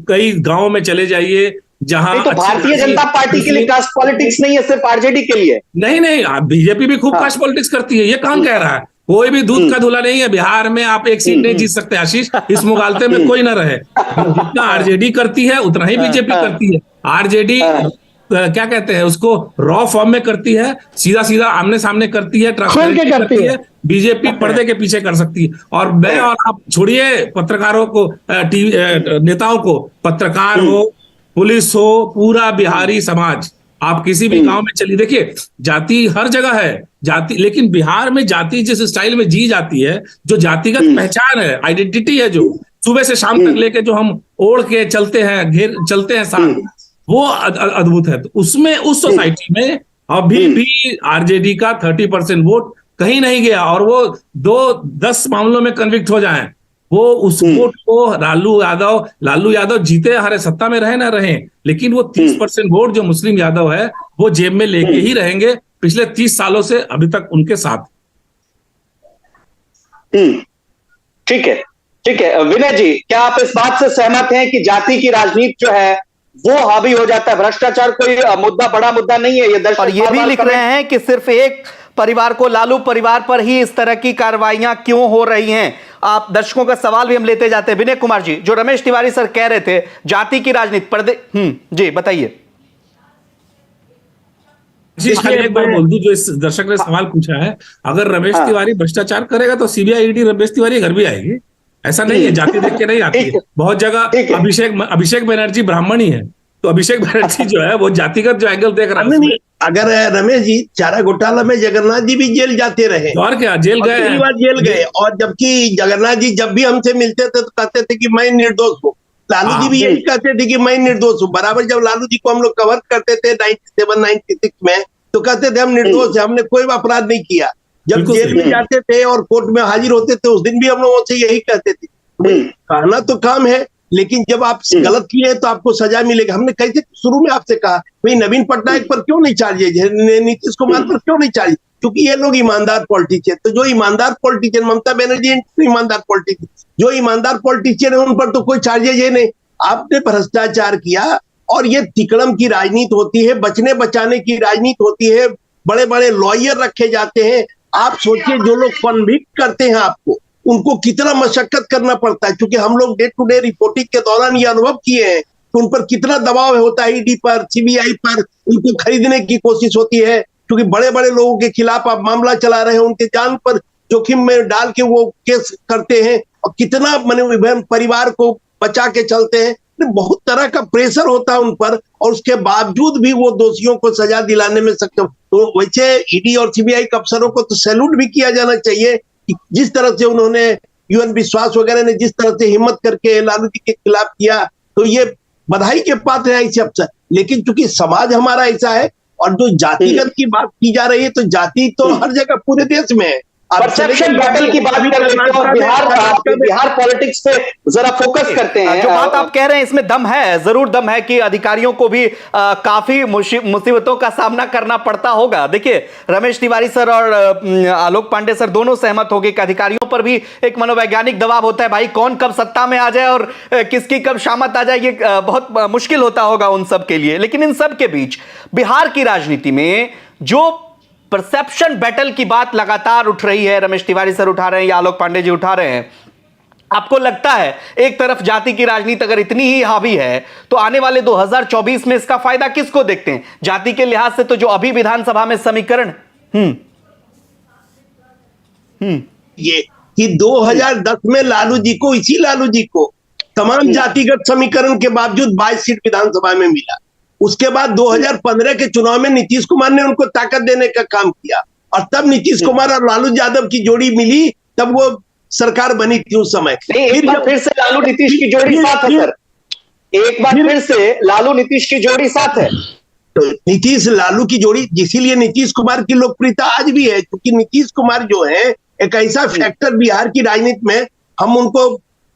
कई गांव में चले जाइए जहां तो भारतीय जनता पार्टी के लिए कास्ट पॉलिटिक्स नहीं है, सिर्फ आरजेडी के लिए। नहीं, बीजेपी भी खूब कास्ट पॉलिटिक्स करती है, ये कौन कह रहा है? कोई भी दूध का धुला नहीं है। बिहार में आप एक सीट नहीं जीत सकते आशीष, इस मुगालते में कोई ना रहे। जितना आरजेडी करती है उतना ही बीजेपी करती है। आरजेडी क्या कहते हैं उसको, रॉ फॉर्म में करती है, सीधा सीधा आमने सामने करती है, ट्रांसपेरेंट करती है। बीजेपी पर्दे के पीछे कर सकती है। और मैं और आप छोड़िए पत्रकारों को, नेताओं को, पत्रकार हो, पुलिस हो, पूरा बिहारी समाज, आप किसी भी गांव में चलिए, देखिए जाति हर जगह है, जाति, लेकिन बिहार में जाति जिस स्टाइल में जी जाती है, जो जातिगत पहचान है, आइडेंटिटी है, जो सुबह से शाम तक लेके जो हम ओढ़ के चलते हैं साथ, वो अद्भुत है। तो उसमें, उस सोसाइटी में अभी भी आरजेडी का 30% वोट कहीं नहीं गया। और वो 10 मामलों में कन्विक्ट हो जाएं, वो उस वोट को लालू यादव जीते हारे, सत्ता में रहे ना रहे, लेकिन वो 30% वोट जो मुस्लिम यादव है वो जेब में लेके ही रहेंगे पिछले 30 सालों से अभी तक उनके साथ। ठीक है विनय जी, क्या आप इस बात से सहमत हैं कि जाति की राजनीति जो है वो हावी हो जाता है? भ्रष्टाचार कोई बड़ा मुद्दा नहीं है। ये दर्शक और ये भी लिख रहे हैं कि सिर्फ एक परिवार को, लालू परिवार पर ही इस तरह की कार्रवाइयां क्यों हो रही हैं? आप दर्शकों का सवाल भी हम लेते जाते हैं। विनय कुमार जी, जो रमेश तिवारी सर कह रहे थे जाति की राजनीति जी बताइए। एक बार बोल दूं, जो इस दर्शक ने सवाल पूछा है, अगर रमेश तिवारी भ्रष्टाचार करेगा तो सीबीआई ईडी रमेश तिवारी घर भी आएगी। ऐसा नहीं है, जाति देख के नहीं आती है। बहुत जगह अभिषेक बनर्जी ब्राह्मण ही है, तो अभिषेक बनर्जी जो है वो जातिगत जो एंगल देख रहा है। अगर रमेश जी, चारा घोटाला में जगन्नाथ जी भी जेल जाते रहे, और क्या जेल गए, जेल गए। और जबकि जगन्नाथ जी जब भी हमसे मिलते थे तो कहते थे कि मैं निर्दोष हूँ। लालू जी भी यही कहते थे कि मैं निर्दोष हूँ। बराबर जब लालू जी को हम लोग कवर करते थे 97, 96 में, तो कहते थे हम निर्दोष है, हमने कोई अपराध नहीं किया। जब बिल्कुल जेल में सही। जाते थे और कोर्ट में हाजिर होते थे उस दिन भी हम लोगों से यही कहते थे, कहना तो काम है लेकिन जब आप गलत किए तो आपको सजा मिलेगी। हमने कैसे शुरू में आपसे कहा भाई नवीन पटनायक पर क्यों नहीं चार्जेज है, नीतीश कुमार पर क्यों नहीं चार्ज, क्योंकि ये लोग ईमानदार पॉलिटिशियन। तो जो ईमानदार पॉलिटिशियन, ममता बनर्जी ईमानदार पॉलिटिशियन, जो ईमानदार पॉलिटिशियन है उन पर तो कोई चार्जेज है नहीं। आपने भ्रष्टाचार किया और ये तिकड़म की राजनीति होती है, बचने बचाने की राजनीति होती है, बड़े बड़े लॉयर रखे जाते हैं। आप सोचिए जो लोग कन्विक्ट करते हैं आपको, उनको कितना मशक्कत करना पड़ता है, क्योंकि हम लोग डे टू डे रिपोर्टिंग के दौरान ये अनुभव किए हैं कि उन पर कितना दबाव होता है, ईडी पर, सीबीआई पर, उनको खरीदने की कोशिश होती है, क्योंकि बड़े बड़े लोगों के खिलाफ आप मामला चला रहे हैं, उनके जान पर जोखिम में डाल के वो केस करते हैं और कितना मैंने परिवार को बचा के चलते हैं। बहुत तरह का प्रेशर होता है उन पर और उसके बावजूद भी वो दोषियों को सजा दिलाने में सक्षम। तो वैसे ईडी और सीबीआई के अफसरों को तो सैल्यूट भी किया जाना चाहिए कि जिस तरह से उन्होंने यूएन विश्वास वगैरह ने जिस तरह से हिम्मत करके लालू जी के खिलाफ किया, तो ये बधाई के पात्र है ऐसे अफसर। लेकिन चूंकि समाज हमारा ऐसा है और जो जातिगत की बात की जा रही है, तो जाति तो हर जगह पूरे देश में है। परसेप्शन बैटल की बात कर लेते हैं और बिहार पॉलिटिक्स पे जरा फोकस करते हैं। जो बात आप कह रहे हैं इसमें दम है, जरूर दम है कि अधिकारियों को भी काफी मुसीबतों का सामना करना पड़ता होगा। देखिए रमेश तिवारी सर और आलोक पांडे सर दोनों सहमत हो गए कि अधिकारियों पर भी एक मनोवैज्ञानिक दबाव होता है, भाई कौन कब सत्ता में आ जाए और किसकी कब शामत आ जाए, ये बहुत मुश्किल होता होगा उन सब के लिए। लेकिन इन सब के बीच बिहार की राजनीति में जो परसेप्शन बैटल की बात लगातार उठ रही है, रमेश तिवारी सर उठा रहे हैं या आलोक पांडे जी उठा रहे हैं, आपको लगता है एक तरफ जाति की राजनीति अगर इतनी ही हावी है तो आने वाले 2024 में इसका फायदा किसको देखते हैं? जाति के लिहाज से तो जो अभी विधानसभा में समीकरण ये कि 2010 में लालू जी को, इसी लालू जी को तमाम जातिगत समीकरण के बावजूद 22 सीट विधानसभा में मिला। उसके बाद 2015 के चुनाव में नीतीश कुमार ने उनको ताकत देने का काम किया और तब नीतीश कुमार और लालू यादव की जोड़ी मिली, तब वो सरकार बनी थी उस समय। फिर से लालू नीतीश की जोड़ी साथ है सर, एक बार फिर से लालू नीतीश की जोड़ी साथ है। तो नीतीश लालू की जोड़ी, इसीलिए नीतीश कुमार की लोकप्रियता आज भी है, क्योंकि नीतीश कुमार जो है एक ऐसा फैक्टर बिहार की राजनीति में, हम उनको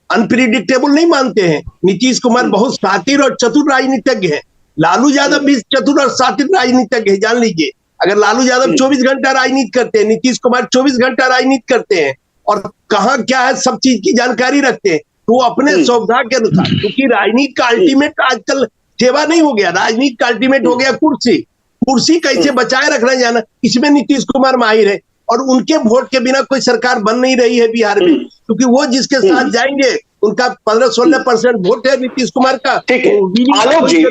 अनप्रिडिक्टेबल नहीं मानते हैं। नीतीश कुमार बहुत शातिर और चतुर राजनीतिज्ञ है। लालू यादव भी चतुर और शातिर राजनीतिज्ञ है, जान लीजिए। अगर लालू यादव 24 घंटा राजनीति करते हैं, नीतीश कुमार 24 घंटा राजनीति करते हैं और कहाँ क्या है सब चीज की जानकारी रखते हैं, तो वो अपने सुविधा के अनुसार, क्योंकि राजनीति का अल्टीमेट आजकल सेवा नहीं हो गया, राजनीति का अल्टीमेट हो गया कुर्सी। कुर्सी कैसे बचाए रखना जाना, इसमें नीतीश कुमार माहिर है और उनके वोट के बिना कोई सरकार बन नहीं रही है बिहार में, क्योंकि वो जिसके साथ जाएंगे उनका 15-16% वोट है नीतीश कुमार का। आलोक जी,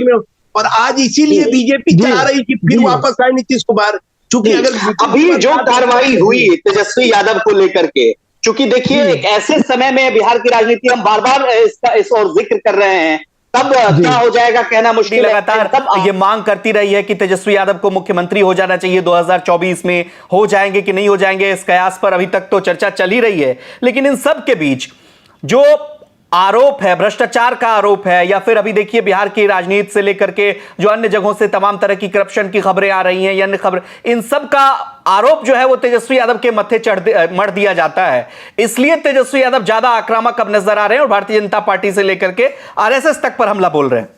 और आज इसीलिए बीजेपी चाह रही कि फिर वापस आए नीतीश कुमार, चूंकि अगर अभी जो कार्रवाई हुई तेजस्वी यादव को लेकर के, चूंकि देखिए ऐसे समय में बिहार की राजनीति हम बार बार इस और जिक्र कर रहे हैं, तब क्या हो जाएगा कहना मुश्किल। लगातार तब ये मांग करती रही है कि तेजस्वी यादव को मुख्यमंत्री हो जाना चाहिए 2024 में, हो जाएंगे कि नहीं हो जाएंगे इस कयास पर अभी तक तो चर्चा चल ही रही है। लेकिन इन सब के बीच जो आरोप है, भ्रष्टाचार का आरोप है, या फिर अभी देखिए बिहार की राजनीति से लेकर के जो अन्य जगहों से तमाम तरह की करप्शन की खबरें आ रही हैं या अन्य खबर, इन सब का आरोप जो है वो तेजस्वी यादव के मत्थे मढ़ दिया जाता है। इसलिए तेजस्वी यादव ज्यादा आक्रामक अब नजर आ रहे हैं और भारतीय जनता पार्टी से लेकर के आरएसएस तक पर हमला बोल रहे हैं।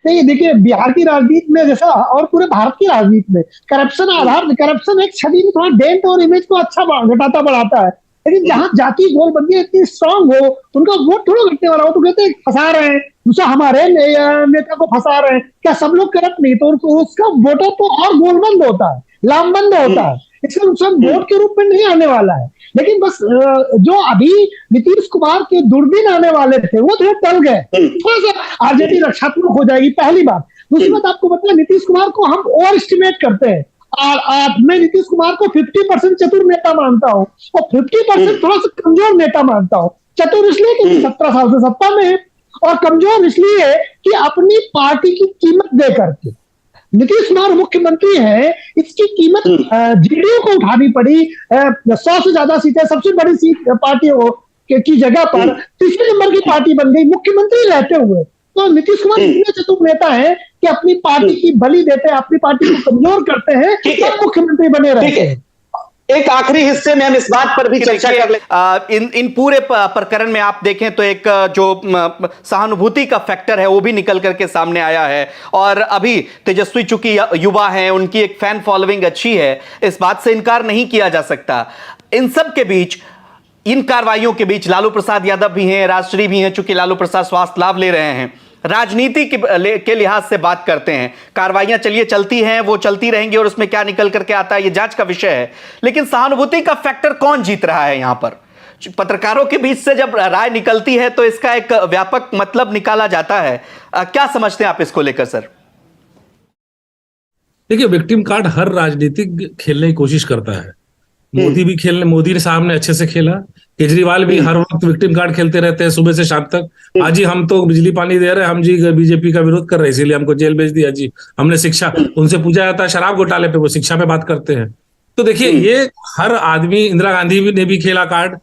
नहीं, देखिए बिहार की राजनीति में जैसा और पूरे भारत की राजनीति में करप्शन एक छवि में थोड़ा डेंट और इमेज को अच्छा घटाता बढ़ाता है, लेकिन जहां जाति गोलबंदी इतनी स्ट्रांग हो, उनका वोट थोड़ा घटने वाला हो, तो कहते हैं फंसा रहे हैं दूसरा हमारे नेता को फंसा रहे हैं, क्या सब लोग करप्ट नहीं? तो उसका वोटर तो और गोलबंद होता है, लामबंद होता है, इसका नुकसान वोट के रूप में नहीं आने वाला है। लेकिन बस जो अभी नीतीश कुमार के दुर्दिन आने वाले थे वो थोड़े टल गए, थोड़ा सा आरजेडी रक्षात्मक हो जाएगी, पहली बात। दूसरी बात आपको पता है नीतीश कुमार को हम ओवर एस्टिमेट करते हैं। मैं नीतीश कुमार को 50% चतुर नेता मानता हूँ और 50% थोड़ा सा कमजोर नेता मानता हूँ। चतुर इसलिए कि 17 साल से सत्ता में है और कमजोर इसलिए कि अपनी पार्टी की कीमत दे करके। नीतीश कुमार मुख्यमंत्री है, इसकी कीमत जेडीयू को उठानी पड़ी। 100 से ज्यादा सीटें, सबसे बड़ी सीट पार्टी की जगह पर तीसरे नंबर की पार्टी बन गई मुख्यमंत्री रहते हुए। तो नीतीश कुमार इतने चतुर नेता है कि अपनी पार्टी की बलि देते हैं, अपनी पार्टी को कमजोर करते हैं, तब मुख्यमंत्री बने रहते हैं। एक आखिरी हिस्से में हम इस बात पर भी चर्चा कर लें। इन पूरे प्रकरण में आप देखें तो एक जो सहानुभूति का फैक्टर है वो भी निकल करके सामने आया है, और अभी तेजस्वी चूंकि युवा हैं, उनकी एक फैन फॉलोइंग अच्छी है, इस बात से इनकार नहीं किया जा सकता। इन सब के बीच, इन कार्रवाइयों के बीच लालू प्रसाद यादव भी हैं, राजश्री भी हैं, चूंकि लालू प्रसाद स्वास्थ्य लाभ ले रहे हैं। राजनीति के लिहाज से बात करते हैं, कार्रवाइयां चलिए चलती हैं, वो चलती रहेंगी, और उसमें क्या निकल करके आता है ये जांच का विषय है। लेकिन सहानुभूति का फैक्टर कौन जीत रहा है यहां पर? पत्रकारों के बीच से जब राय निकलती है तो इसका एक व्यापक मतलब निकाला जाता है। क्या समझते हैं आप इसको लेकर सर? देखिए, विक्टिम कार्ड हर राजनीतिक खेलने की कोशिश करता है। मोदी साहब ने अच्छे से खेला, केजरीवाल भी हर वक्त विक्टिम कार्ड खेलते रहते हैं सुबह से शाम तक। आज जी हम तो बिजली पानी दे रहे हैं, हम जी बीजेपी का विरोध कर रहे हैं इसीलिए हमको जेल भेज दिया जी। हमने शिक्षा, उनसे पूछा जाता है शराब घोटाले पे, वो शिक्षा पे बात करते हैं। तो देखिए, ये हर आदमी, इंदिरा गांधी ने भी खेला कार्ड,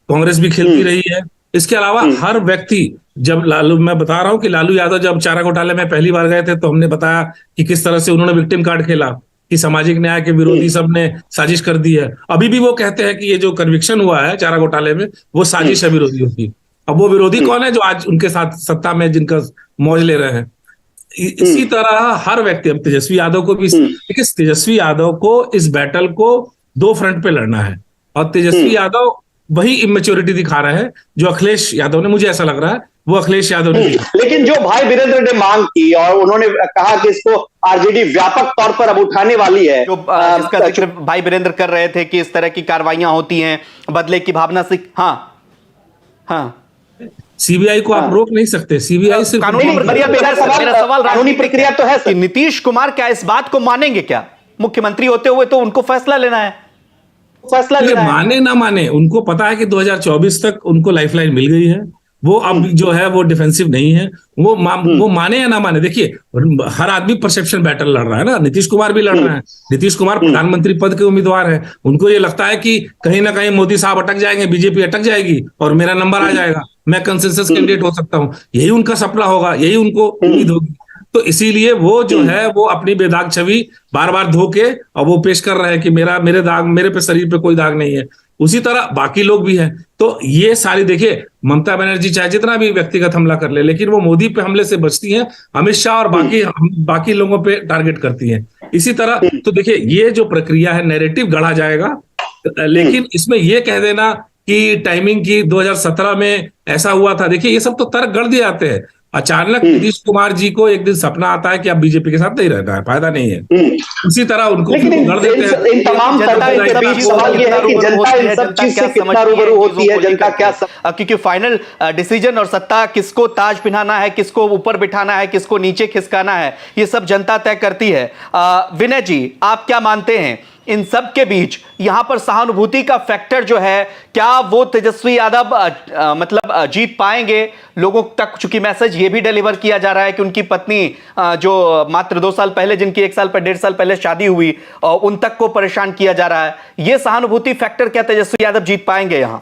कांग्रेस भी खेलती रही है। इसके अलावा हर व्यक्ति, जब मैं बता रहा हूं कि लालू यादव जब चारा घोटाले में पहली बार गए थे तो हमने बताया कि किस तरह से उन्होंने विक्टिम कार्ड खेला, कि सामाजिक न्याय के विरोधी सब ने साजिश कर दी है। अभी भी वो कहते हैं कि ये जो कन्विक्शन हुआ है चारा घोटाले में वो साजिश है विरोधियों की। अब वो विरोधी कौन है जो आज उनके साथ सत्ता में जिनका मौज ले रहे हैं? इसी तरह हर व्यक्ति, अब तेजस्वी यादव को भी, देखिए तेजस्वी यादव को इस बैटल को दो फ्रंट पे लड़ना है, और तेजस्वी यादव वही इमेच्योरिटी दिखा रहे हैं जो अखिलेश यादव ने, मुझे ऐसा लग रहा है वो अखिलेश यादव ने दिखा। लेकिन जो भाई वीरेंद्र ने मांग की और उन्होंने कहा कि इसको आरजेडी व्यापक तौर पर अब उठाने वाली है, जो जिसका जिक्र भाई वीरेंद्र कर रहे थे कि इस तरह की कार्रवाइयां होती हैं बदले की भावना से। हाँ, सीबीआई को आप रोक नहीं सकते, सीबीआई से कानूनी प्रक्रिया। मेरा सवाल कानूनी प्रक्रिया तो है कि नीतीश कुमार क्या इस बात को मानेंगे? क्या मुख्यमंत्री होते हुए तो उनको फैसला लेना है, फैसला लेना है। माने ना माने, उनको पता है कि 2024 तक उनको लाइफलाइन मिल गई है। वो अब जो है वो डिफेंसिव नहीं है, वो माने या ना माने। देखिए, हर आदमी परसेप्शन बैटल लड़ रहा है ना, नीतीश कुमार भी लड़ रहे हैं। नीतीश कुमार प्रधानमंत्री पद के उम्मीदवार है, उनको ये लगता है कि कहीं ना कहीं मोदी साहब अटक जाएंगे, बीजेपी अटक जाएगी और मेरा नंबर आ जाएगा, मैं कंसेंसस कैंडिडेट हो सकता हूं। यही उनका सपना होगा, यही उनको उम्मीद होगी। तो इसीलिए वो जो है वो अपनी बेदाग छवि बार बार धो के और वो पेश कर रहे हैं कि मेरे पे शरीर पे कोई दाग नहीं है। उसी तरह बाकी लोग भी हैं। तो ये सारी, देखिए ममता बनर्जी चाहे जितना भी व्यक्तिगत हमला कर ले, लेकिन वो मोदी पे हमले से बचती हैं, अमित शाह और बाकी लोगों पे टारगेट करती हैं। इसी तरह तो देखिए, ये जो प्रक्रिया है, नैरेटिव गढ़ा जाएगा, लेकिन इसमें ये कह देना कि टाइमिंग की 2017 में ऐसा हुआ था, देखिए ये सब तो तर्क गढ़ दिए जाते हैं। अचानक नीतीश कुमार जी को एक दिन सपना आता है कि अब बीजेपी के साथ नहीं रहना है, फायदा नहीं है, उसी तरह उनको गढ़ देते हैं। इन तमाम तर्कों के बीच सवाल ये है कि जनता इन सब चीज से कितना रूबरू होती है, जनता क्या क्योंकि फाइनल डिसीजन और सत्ता किसको ताज पहनाना है, किसको ऊपर बिठाना है, किसको नीचे खिसकाना है, ये सब जनता तय करती है। विनय जी, आप क्या मानते हैं इन सब के बीच यहां पर सहानुभूति का फैक्टर जो है, क्या वो तेजस्वी यादव मतलब जीत पाएंगे लोगों तक? चूंकि मैसेज ये भी डिलीवर किया जा रहा है कि उनकी पत्नी जो मात्र 2 साल पहले, जिनकी 1.5 साल पहले शादी हुई, उन तक को परेशान किया जा रहा है। ये सहानुभूति फैक्टर, क्या तेजस्वी यादव जीत पाएंगे यहां?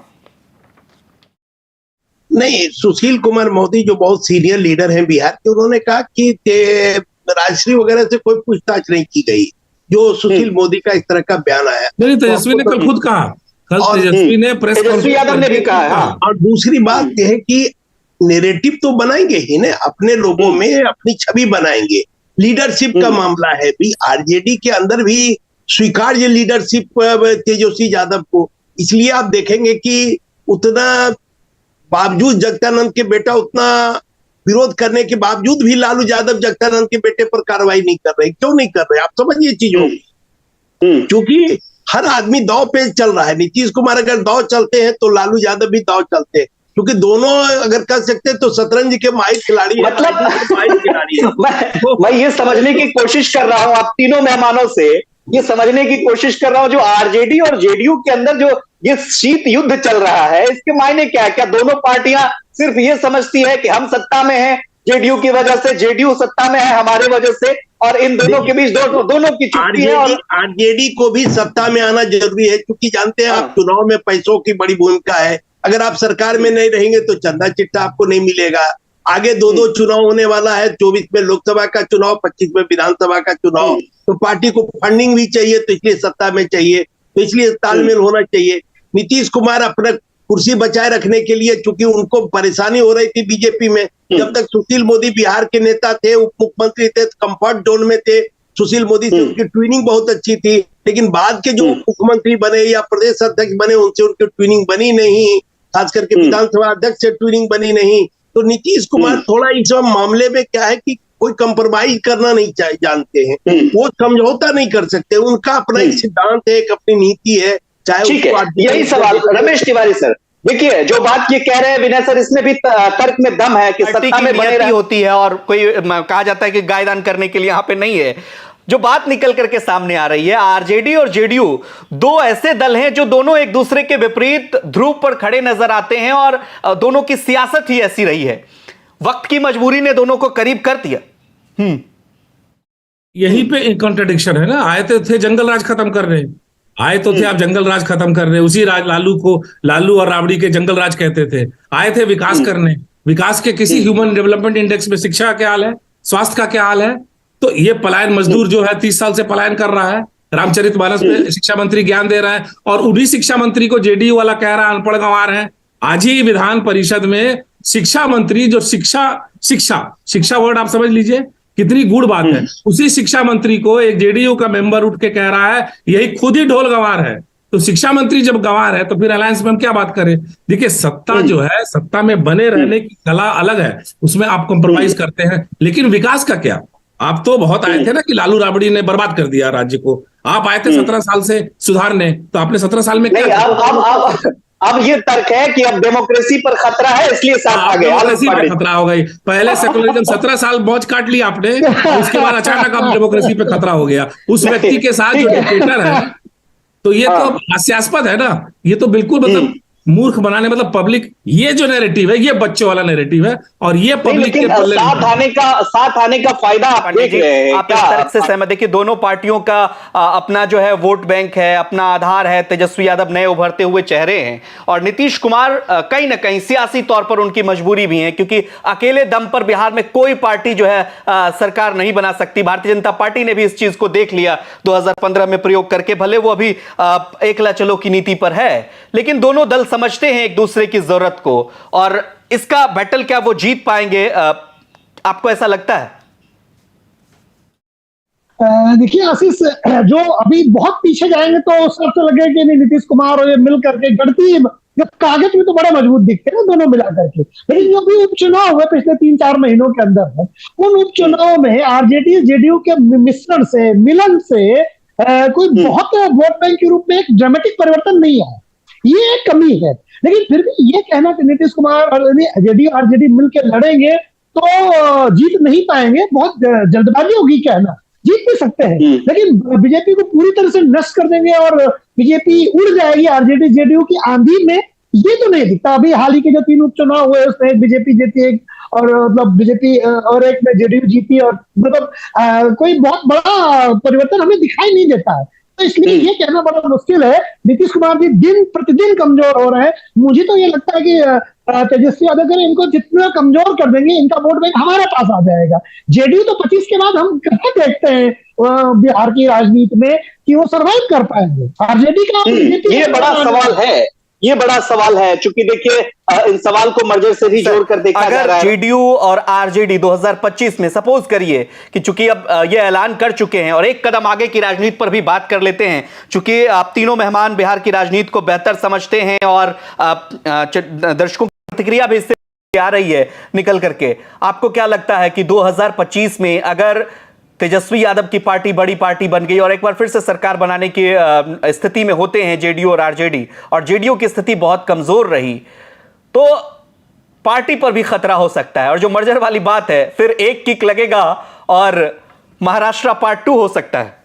नहीं, सुशील कुमार मोदी जो बहुत सीनियर लीडर हैं बिहार के, उन्होंने कहा कि राजश्री वगैरह से कोई पूछताछ नहीं की गई, जो सुशील मोदी का इस तरह का बयान आया। नहीं, तेजस्वी ने कल खुद कहा, कल तेजस्वी ने प्रेस तेजस्वी यादव ने भी कहा। और दूसरी बात यह है कि नैरेटिव तो बनाएंगे ही ना, अपने लोगों में अपनी छवि बनाएंगे। लीडरशिप का मामला है भी, आरजेडी के अंदर भी स्वीकार्य लीडरशिप तेजस्वी यादव को, इसलिए आप देखेंगे कि उतना बावजूद जगदानंद के बेटा उतना विरोध करने के बावजूद भी लालू यादव जगदानंद के बेटे पर कार्रवाई नहीं कर रहे। क्यों नहीं कर रहे, आप समझिए चीजों को। क्योंकि हर आदमी दांव पे चल रहा है। नीतीश कुमार अगर दांव चलते हैं तो लालू यादव भी दांव चलते हैं, क्योंकि दोनों अगर कर सकते तो शतरंज के माहिर खिलाड़ी मतलब माहिर खिलाड़ी मैं ये समझने की कोशिश कर रहा हूं आप तीनों मेहमानों से, ये समझने की कोशिश कर रहा हूं जो आरजेडी और जेडीयू के अंदर जो ये शीत युद्ध चल रहा है, इसके मायने क्या है? क्या दोनों पार्टियां सिर्फ ये समझती है कि हम सत्ता में हैं जेडीयू की वजह से, जेडीयू सत्ता में है हमारे वजह से, और इन दोनों के बीच दोनों की चुप्पी है? और आरजेडी को भी सत्ता में आना जरूरी है, क्योंकि जानते हैं आप चुनाव में पैसों की बड़ी भूमिका है। अगर आप सरकार में नहीं रहेंगे तो चंदा चिट्ठा आपको नहीं मिलेगा, आगे दो दो चुनाव होने वाला है, 24 में लोकसभा का चुनाव, 25 में विधानसभा का चुनाव, तो पार्टी को फंडिंग भी चाहिए, तो इसलिए सत्ता में चाहिए, तो इसलिए तालमेल होना चाहिए। नीतीश कुमार अपना कुर्सी बचाए रखने के लिए, चूंकि उनको परेशानी हो रही थी बीजेपी में, जब तक सुशील मोदी बिहार के नेता थे, उप मुख्यमंत्री थे, कंफर्ट जोन में थे, सुशील मोदी से उनकी ट्विनिंग बहुत अच्छी थी, लेकिन बाद के जो मुख्यमंत्री बने या प्रदेश अध्यक्ष बने, उनसे उनकी ट्विनिंग बनी नहीं, खास करके विधानसभा अध्यक्ष से ट्विनिंग बनी नहीं। तो नीतीश कुमार थोड़ा इस मामले में क्या है कि कोई कंप्रोमाइज करना नहीं जानते हैं, वो समझौता नहीं कर सकते, उनका अपना एक सिद्धांत है, एक अपनी नीति है। ठीक है, यही सवाल रमेश तिवारी सर, देखिए जो बात ये कह रहे हैं विनय सर, इसमें भी तर्क में दम है कि सत्ता में बने रहती होती है, और कोई कहा जाता है कि गायदान करने के लिए यहाँ पे नहीं है। जो बात निकल करके सामने आ रही है, आरजेडी और जेडीयू दो ऐसे दल हैं जो दोनों एक दूसरे के विपरीत ध्रुव पर खड़े नजर आते हैं, और दोनों की सियासत ही ऐसी रही है। वक्त की मजबूरी ने दोनों को करीब कर दिया। यही पे कॉन्ट्रडिक्शन है ना। आए तो थे जंगल राज खत्म कर रहे, आए तो थे आप जंगल राज खत्म कर रहे, उसी लालू और राबड़ी के जंगल राज कहते थे। आए थे विकास करने, विकास के किसी ह्यूमन डेवलपमेंट इंडेक्स में शिक्षा का क्या हाल है, स्वास्थ्य का क्या हाल है? तो ये पलायन मजदूर जो है 30 साल से पलायन कर रहा है, रामचरितमानस पे शिक्षा मंत्री ज्ञान दे रहा है, और उन्हीं शिक्षा मंत्री को जेडीयू वाला कह रहा है अनपढ़ गंवार है। आज ही विधान परिषद में शिक्षा मंत्री जो शिक्षा वर्ड आप समझ लीजिए कितनी गूढ़ बात है, उसी शिक्षा मंत्री को एक जेडीयू का मेंबर उठ के कह रहा है यही खुद ही ढोल गंवार है। तो शिक्षा मंत्री जब गंवार है तो फिर अलायंस में हम क्या बात करें? देखिए सत्ता जो है, सत्ता में बने रहने की कला अलग है, उसमें आप कॉम्प्रोमाइज करते हैं, लेकिन विकास का क्या? आप तो बहुत आए थे ना कि लालू राबड़ी ने बर्बाद कर दिया राज्य को, आप आए थे 17 साल से सुधारने, तो आपने 17 साल में क्या? अब ये तर्क है कि अब डेमोक्रेसी पर खतरा है, इसलिए साथ आ गए। डेमोक्रेसी पर खतरा हो गई, पहले सेकुलरिज्म 17 साल मौज काट ली आपने, उसके बाद अचानक अब डेमोक्रेसी पे खतरा हो गया उस व्यक्ति के साथ जो डिक्टेटर है। तो ये तो हास्यास्पद है ना, ये तो बिल्कुल मतलब मूर्ख बनाने, मतलब पब्लिक, ये जो नैरेटिव है ये बच्चों वाला नैरेटिव है, और ये पब्लिक के साथ आने का फायदा आप देख रहे हैं। आप इस तरह से सहमत? देखिए दोनों पार्टियों का अपना जो है वोट बैंक है, अपना आधार है। तेजस्वी यादव नए उभरते हुए चेहरे हैं, और नीतीश कुमार कहीं ना कहीं सियासी तौर पर उनकी मजबूरी भी है, क्योंकि अकेले दम पर बिहार में कोई पार्टी जो है सरकार नहीं बना सकती। भारतीय जनता पार्टी ने भी इस चीज को देख लिया 2015 में प्रयोग करके, भले वो अभी एकला चलो की नीति पर है, लेकिन दोनों दल समझते हैं एक दूसरे की जरूरत को, और इसका बैटल क्या वो जीत पाएंगे? आपको ऐसा लगता है? देखिए आशीष, जो अभी बहुत पीछे जाएंगे तो सबसे लगे कि नहीं नीतीश कुमार और ये मिल करके गढ़ती, जब कागज में तो बड़ा मजबूत दिखते हैं दोनों मिला करके, लेकिन जो भी उपचुनाव हुए पिछले 3-4 महीनों के अंदर है, उन उपचुनाव में आरजेडी जेडीयू के मिश्रण से, मिलन से कोई बहुत वोट बैंक के रूप में एक ड्रामेटिक परिवर्तन नहीं आया, ये एक कमी है। लेकिन फिर भी ये कहना कि नीतीश कुमार और जेडीयू आरजेडी मिलकर लड़ेंगे तो जीत नहीं पाएंगे, बहुत जल्दबाजी होगी कहना। जीत भी सकते हैं, लेकिन बीजेपी को पूरी तरह से नष्ट कर देंगे और बीजेपी उड़ जाएगी आरजेडी जेडीयू की आंधी में, ये तो नहीं दिखता। अभी हाल ही के जो 3 उपचुनाव हुए उसमें एक बीजेपी जीती, एक और मतलब बीजेपी और एक में जेडीयू जीती, और मतलब कोई बहुत बड़ा परिवर्तन हमें दिखाई नहीं देता है। तो इसलिए ये कहना बड़ा मुश्किल है। नीतीश कुमार जी दिन प्रतिदिन कमजोर हो रहे हैं। मुझे तो ये लगता है कि तेजस्वी यादव अगर इनको जितना कमजोर कर देंगे, इनका वोट बैंक हमारे पास आ जाएगा। जेडीयू तो 25 के बाद हम कहाँ देखते हैं बिहार की राजनीति में कि वो सर्वाइव कर पाएंगे। आरजेडी का ये बड़ा सवाल है, ये बड़ा सवाल है, क्योंकि देखिए इन सवाल को मर्जर से भी जोड़कर देखा जा रहा है। जेडीयू और आरजेडी 2025 में सपोज करिए कि चूंकि अब ये ऐलान कर चुके हैं, और एक कदम आगे की राजनीति पर भी बात कर लेते हैं, चूंकि आप तीनों मेहमान बिहार की राजनीति को बेहतर समझते हैं और दर्शकों की प्रतिक्रिया भी इससे आ रही है निकल करके। आपको क्या लगता है कि 2025 में अगर तेजस्वी यादव की पार्टी बड़ी पार्टी बन गई और एक बार फिर से सरकार बनाने की स्थिति में होते हैं जेडीयू और आरजेडी, और जेडीयू की स्थिति बहुत कमजोर रही, तो पार्टी पर भी खतरा हो सकता है, और जो मर्जर वाली बात है फिर एक किक लगेगा और महाराष्ट्र पार्ट 2 हो सकता है।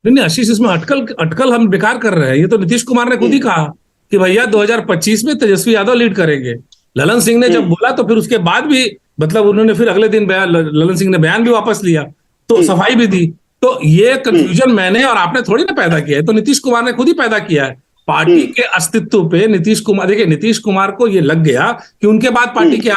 नहीं आशीष, इसमें अटकल हम बेकार कर रहे हैं। ये तो नीतीश कुमार ने खुद ही कहा कि भैया 2025 में तेजस्वी यादव लीड करेंगे। ललन सिंह ने जब बोला तो फिर उसके बाद भी मतलब उन्होंने फिर अगले दिन ललन सिंह ने बयान भी वापस लिया, तो सफाई भी दी। तो ये कंफ्यूजन मैंने और आपने थोड़ी ना पैदा किया है, तो नीतीश कुमार ने खुद ही पैदा किया है। पार्टी के अस्तित्व पे नीतीश कुमार, देखिए नीतीश कुमार को ये लग गया कि उनके बाद पार्टी क्या,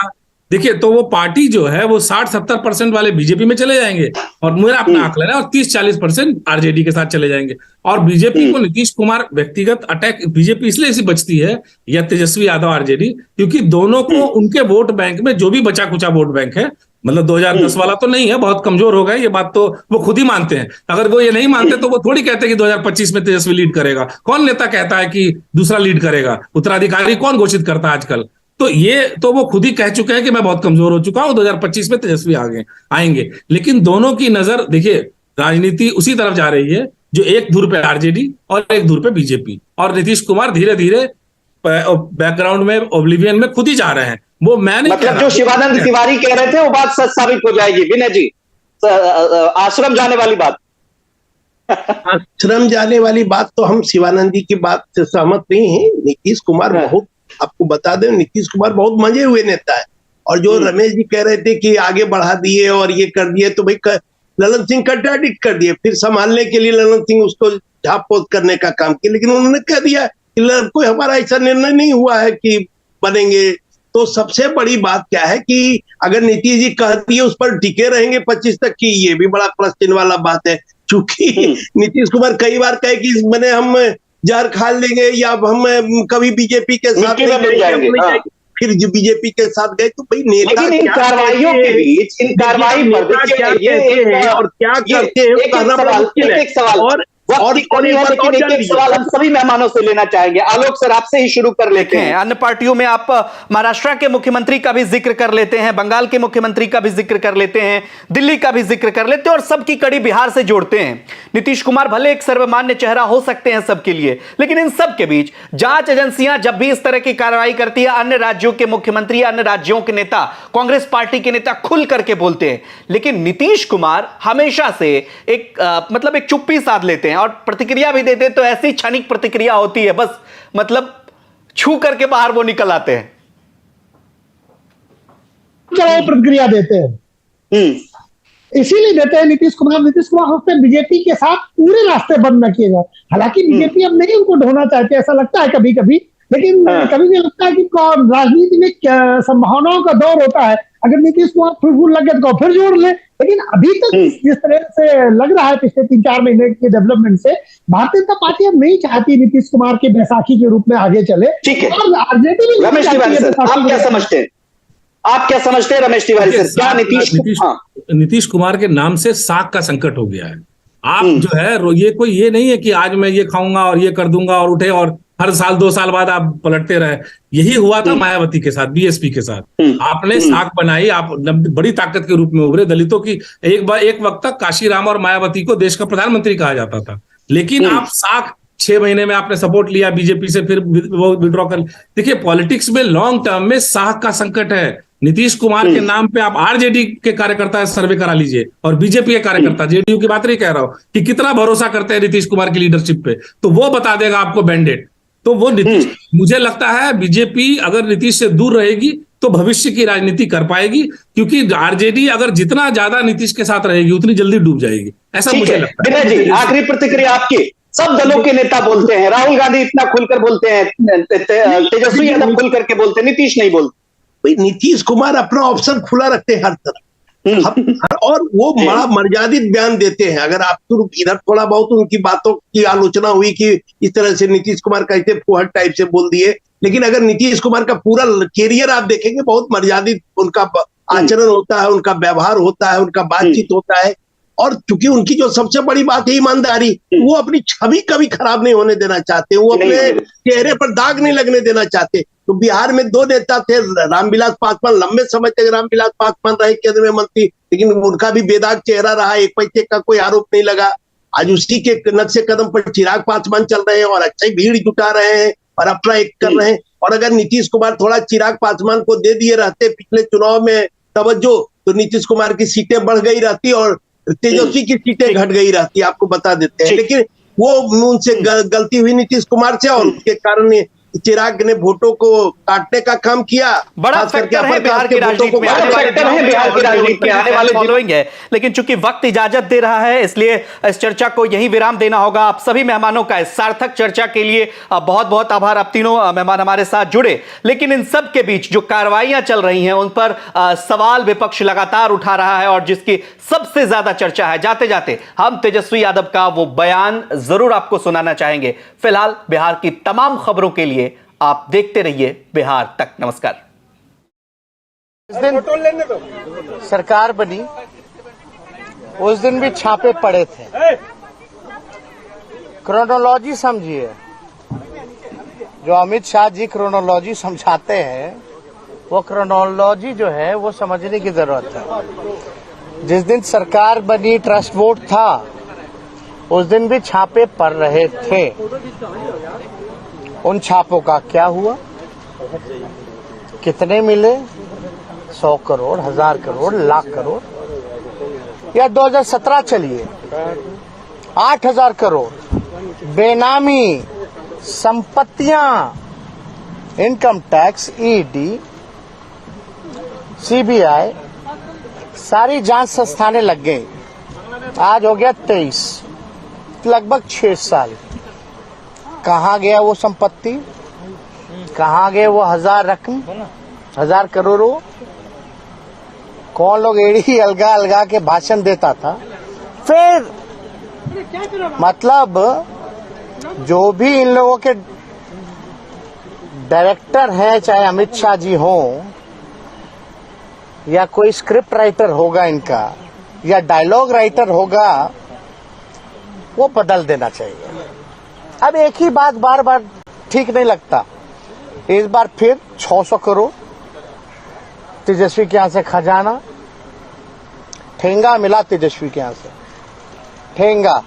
देखिए तो वो पार्टी जो है वो 60-70% वाले बीजेपी में चले जाएंगे और मेरा अपना आकलन है, और 30-40% आरजेडी के साथ चले जाएंगे। और बीजेपी को नीतीश कुमार व्यक्तिगत अटैक, बीजेपी इसलिए ऐसी बचती है या तेजस्वी यादव आरजेडी, क्योंकि दोनों को उनके वोट बैंक में जो भी बचा कुचा वोट बैंक है, मतलब 2010 वाला तो नहीं है, बहुत कमजोर हो गए, ये बात तो वो खुद ही मानते हैं। अगर वो ये नहीं मानते तो वो थोड़ी कहते कि 2025 में तेजस्वी लीड करेगा। कौन नेता कहता है कि दूसरा लीड करेगा? उत्तराधिकारी कौन घोषित करता है आजकल? तो ये तो वो खुद ही कह चुके हैं कि मैं बहुत कमजोर हो चुका हूं, 2025 में तेजस्वी आएंगे। लेकिन दोनों की नजर, देखिए राजनीति उसी तरफ जा रही है जो एक धुर पे आरजेडी और एक धुर पे बीजेपी, और नीतीश कुमार धीरे धीरे बैकग्राउंड में, ओब्लिवियन में खुद ही जा रहे हैं। वो मैं नहीं, मतलब जो शिवानंद तिवारी कह रहे थे वो बात सच साबित हो जाएगी। विनय जी, आश्रम जाने वाली बात आश्रम जाने वाली बात तो हम शिवानंद जी की बात से सहमत नहीं है। नीतीश कुमार बहुत, आपको बता दें, नीतीश कुमार बहुत मजे हुए नेता है। और जो रमेश जी कह रहे थे कि आगे बढ़ा दिए और ये कर दिए, तो भाई ललन सिंह कंट्राडिक्ट कर दिए, फिर संभालने के लिए ललन सिंह उसको झाप पोत करने का काम किया, लेकिन उन्होंने कह दिया कि कोई हमारा ऐसा निर्णय नहीं हुआ है कि बनेंगे। तो सबसे बड़ी बात क्या है कि अगर नीतीश जी कह दिए उस पर टिके रहेंगे 25 तक की, ये भी बड़ा प्रश्न वाला बात है। चूंकि नीतीश कुमार कई बार कहे कि मैंने हम जहर खा लेंगे या हम कभी बीजेपी के साथ नहीं, फिर जो बीजेपी के साथ गए, तो भाई नेता इन कार्रवाइयों के बीच, इन कार्रवाई पर और क्या करते हैं, एक सवाल और एक सवाल हम सभी मेहमानों से लेना चाहेंगे। आलोक सर, आपसे ही शुरू कर लेते हैं। अन्य पार्टियों में आप महाराष्ट्र के मुख्यमंत्री का भी जिक्र कर लेते हैं, बंगाल के मुख्यमंत्री का भी जिक्र कर लेते हैं, दिल्ली का भी जिक्र कर लेते हैं, और सबकी कड़ी बिहार से जोड़ते हैं। नीतीश कुमार भले एक सर्वमान्य चेहरा हो सकते हैं सबके लिए, लेकिन इन सब के बीच जांच एजेंसियां जब भी इस तरह की कार्रवाई करती है, अन्य राज्यों के मुख्यमंत्री, अन्य राज्यों के नेता, कांग्रेस पार्टी के नेता खुल करके बोलते हैं, लेकिन नीतीश कुमार हमेशा से एक मतलब एक चुप्पी साध लेते हैं और प्रतिक्रिया भी देते हैं, तो ऐसी क्षणिक प्रतिक्रिया होती है, बस मतलब छू करके बाहर वो निकल आते हैं, प्रतिक्रिया देते हैं। इसीलिए देते हैं नीतीश कुमार सोचते हैं बीजेपी के साथ पूरे रास्ते बंद न किए जाए। हालांकि बीजेपी अब नहीं उनको ढोना चाहते, ऐसा लगता है कभी कभी, लेकिन कभी भी लगता है कि राजनीति में संभावनाओं का दौर होता है। अगर नीतीश कुमार फुल लग गए तो फिर जोड़ ले, लेकिन अभी तक जिस तरह से लग रहा है पिछले 3-4 महीने के डेवलपमेंट से, भारतीय जनता पार्टी अब नहीं चाहती नीतीश कुमार के बैसाखी के रूप में आगे चले। ठीक है, और आरजेडी भी रमेश तिवारी सर, आप क्या समझते हैं? आप क्या समझते हैं रमेश तिवारी सर? क्या नीतीश कुमार के नाम से साख का संकट हो गया है। आप जो है ये कोई ये नहीं है कि आज मैं ये खाऊंगा और ये कर दूंगा और उठे और हर साल 2 साल बाद आप पलटते रहे। यही हुआ था मायावती के साथ, बीएसपी के साथ। आपने साख बनाई, आप बड़ी ताकत के रूप में उभरे। दलितों की एक वक्त तक काशीराम और मायावती को देश का प्रधानमंत्री कहा जाता था, लेकिन आप साख 6 महीने में आपने सपोर्ट लिया बीजेपी से, फिर वो विड्रॉ कर। देखिए पॉलिटिक्स में लॉन्ग टर्म में साख का संकट है। नीतीश कुमार के नाम पे आप आरजेडी के कार्यकर्ता सर्वे करा लीजिए और बीजेपी के कार्यकर्ता, जेडीयू की बात नहीं कह रहा हूं, कि कितना भरोसा करते हैं नीतीश कुमार की लीडरशिप पे, तो वो बता देगा आपको बैंडेड। तो वो नीतीश, मुझे लगता है बीजेपी अगर नीतीश से दूर रहेगी तो भविष्य की राजनीति कर पाएगी, क्योंकि आरजेडी अगर जितना ज्यादा नीतीश के साथ रहेगी उतनी जल्दी डूब जाएगी, ऐसा मुझे लगता है। जी, आखिरी प्रतिक्रिया आपकी। सब दलों के नेता बोलते हैं, राहुल गांधी इतना खुलकर बोलते हैं, तेजस्वी यादव खुल करके बोलते हैं, नीतीश नहीं बोलते। नीतीश कुमार अपना ऑप्शन खुला रखते हैं हर तरफ, और वो बड़ा मर्यादित बयान देते हैं। अगर आप तो इधर थोड़ा बहुत उनकी बातों की आलोचना हुई कि इस तरह से नीतीश कुमार कैसे फुहड़ टाइप से बोल दिए, लेकिन अगर नीतीश कुमार का पूरा कैरियर आप देखेंगे, बहुत मर्यादित उनका आचरण होता है, उनका व्यवहार होता है, उनका बातचीत होता है। और चूंकि उनकी जो सबसे बड़ी बात है ईमानदारी, वो अपनी छवि कभी खराब नहीं होने देना चाहते, वो अपने चेहरे पर दाग नहीं लगने देना चाहते। तो बिहार में 2 नेता थे, रामविलास पासवान, लंबे समय तक रामविलास पासवान रहे केंद्र में मंत्री, लेकिन उनका भी बेदाग चेहरा रहा, 1 पैसे का कोई आरोप नहीं लगा। आज उसी के नक्शे कदम पर चिराग पासवान चल रहे हैं और अच्छा ही भीड़ जुटा रहे हैं और अपना एक कर रहे हैं। और अगर नीतीश कुमार थोड़ा चिराग पासवान को दे दिए रहते पिछले चुनाव में तवज्जो, तो नीतीश कुमार की सीटें बढ़ गई रहती और तेजस्वी की सीटें घट गई रहती, आपको बता देते हैं। लेकिन वो उनसे गलती हुई नीतीश कुमार से, और उसके कारण चिराग ने वोटों को काटने का काम किया। बड़ा खास करके फैक्टर है अपर बिहार कास्ट की के वोटों राजनीति को में, आने वाले फैक्टर है बिहार की राजनीति में, आने वाले फॉलोइंग है। लेकिन चूंकि वक्त इजाजत दे रहा है, इसलिए इस चर्चा को यही विराम देना होगा। आप सभी मेहमानों का इस सार्थक चर्चा के लिए बहुत बहुत आभार। आप तीनों मेहमान हमारे साथ जुड़े, लेकिन इन सब के बीच जो कार्रवाइयां चल रही हैं उन पर सवाल विपक्ष लगातार उठा रहा है, और जिसकी सबसे ज्यादा चर्चा है, जाते जाते हम तेजस्वी यादव का वो बयान जरूर आपको सुनाना चाहेंगे। फिलहाल बिहार की तमाम खबरों के लिए आप देखते रहिए बिहार तक। नमस्कार। जिस दिन सरकार बनी उस दिन भी छापे पड़े थे। क्रोनोलॉजी समझिए, जो अमित शाह जी क्रोनोलॉजी समझाते हैं, वो क्रोनोलॉजी जो है वो समझने की जरूरत है। जिस दिन सरकार बनी, ट्रस्ट वोट था, उस दिन भी छापे पड़ रहे थे। उन छापों का क्या हुआ? कितने मिले? 100 करोड़, 1000 करोड़, लाख करोड़? या 2017 चलिए, 8000 करोड़ बेनामी संपत्तियां, इनकम टैक्स, ईडी, सीबीआई, सारी जांच संस्थानें लग गई। आज हो गया 23, लगभग 6 साल। कहाँ गया वो संपत्ति? कहाँ गए वो 1000 रकम, 1000 करोड़ों? कौन लोग एड़ी अलगा अलगा के भाषण देता था? फिर मतलब जो भी इन लोगों के डायरेक्टर हैं, चाहे अमित शाह जी हों या कोई स्क्रिप्ट राइटर होगा इनका, या डायलॉग राइटर होगा, वो बदल देना चाहिए। अब एक ही बात बार बार ठीक नहीं लगता। इस बार फिर 600 करोड़ तेजस्वी के यहां से खजाना, ठेंगा मिला तेजस्वी के यहां से, ठेंगा।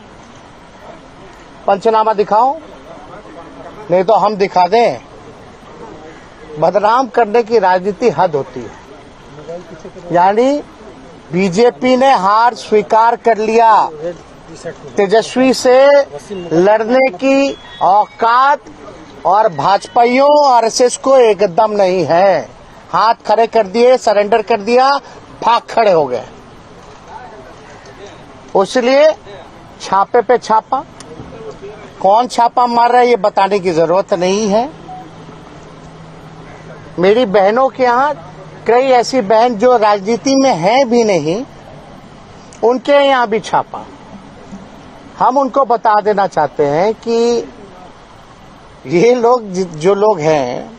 पंचनामा दिखाओ, नहीं तो हम दिखा दें। बदनाम करने की राजनीति हद होती है। यानी बीजेपी ने हार स्वीकार कर लिया। तेजस्वी से लड़ने की औकात और भाजपाइयों आरएसएस को एकदम नहीं है। हाथ खड़े कर दिए, सरेंडर कर दिया, भाग खड़े हो गए। इसलिए छापे पे छापा, कौन छापा मार रहा है ये बताने की जरूरत नहीं है। मेरी बहनों के यहाँ कई ऐसी बहन जो राजनीति में हैं भी नहीं, उनके यहाँ भी छापा। हम उनको बता देना चाहते हैं कि ये लोग जो लोग हैं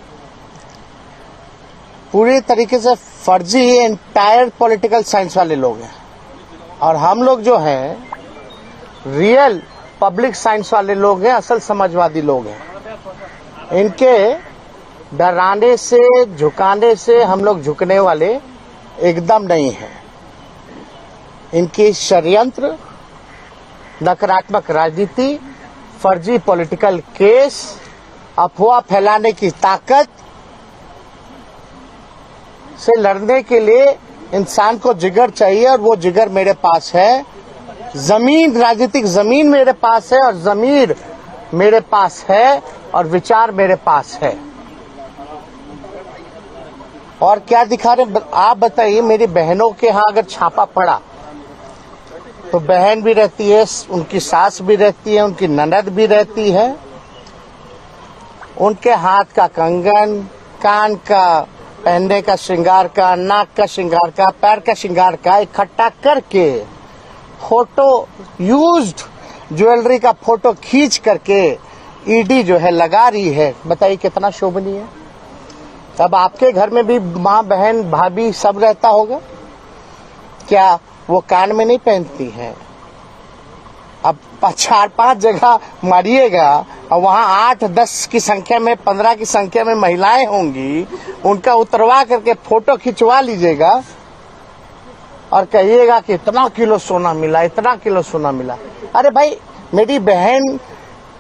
पूरी तरीके से फर्जी एंटायर पॉलिटिकल साइंस वाले लोग हैं, और हम लोग जो हैं रियल पब्लिक साइंस वाले लोग हैं, असल समाजवादी लोग हैं। इनके डराने से, झुकाने से हम लोग झुकने वाले एकदम नहीं हैं। इनकी षड्यंत्र, नकारात्मक राजनीति, फर्जी पॉलिटिकल केस, अफवाह फैलाने की ताकत से लड़ने के लिए इंसान को जिगर चाहिए, और वो जिगर मेरे पास है। जमीन, राजनीतिक जमीन मेरे पास है, और जमीर मेरे पास है, और विचार मेरे पास है। और क्या दिखा रहे आप बताइए। मेरी बहनों के यहाँ अगर छापा पड़ा तो बहन भी रहती है, उनकी सास भी रहती है, उनकी ननद भी रहती है। उनके हाथ का कंगन, कान का पहनने का श्रृंगार का, नाक का श्रृंगार का, पैर का श्रृंगार का इकट्ठा करके फोटो, यूज्ड ज्वेलरी का फोटो खींच करके ईडी जो है लगा रही है। बताइए कितना शोभनीय है। अब आपके घर में भी माँ, बहन, भाभी सब रहता होगा, क्या वो कान में नहीं पहनती हैं? अब 4-5 जगह मारिएगा और वहां 8-10 की संख्या में, 15 की संख्या में महिलाएं होंगी, उनका उतरवा करके फोटो खिंचवा लीजिएगा और कहिएगा कि इतना किलो सोना मिला, इतना किलो सोना मिला। अरे भाई, मेरी बहन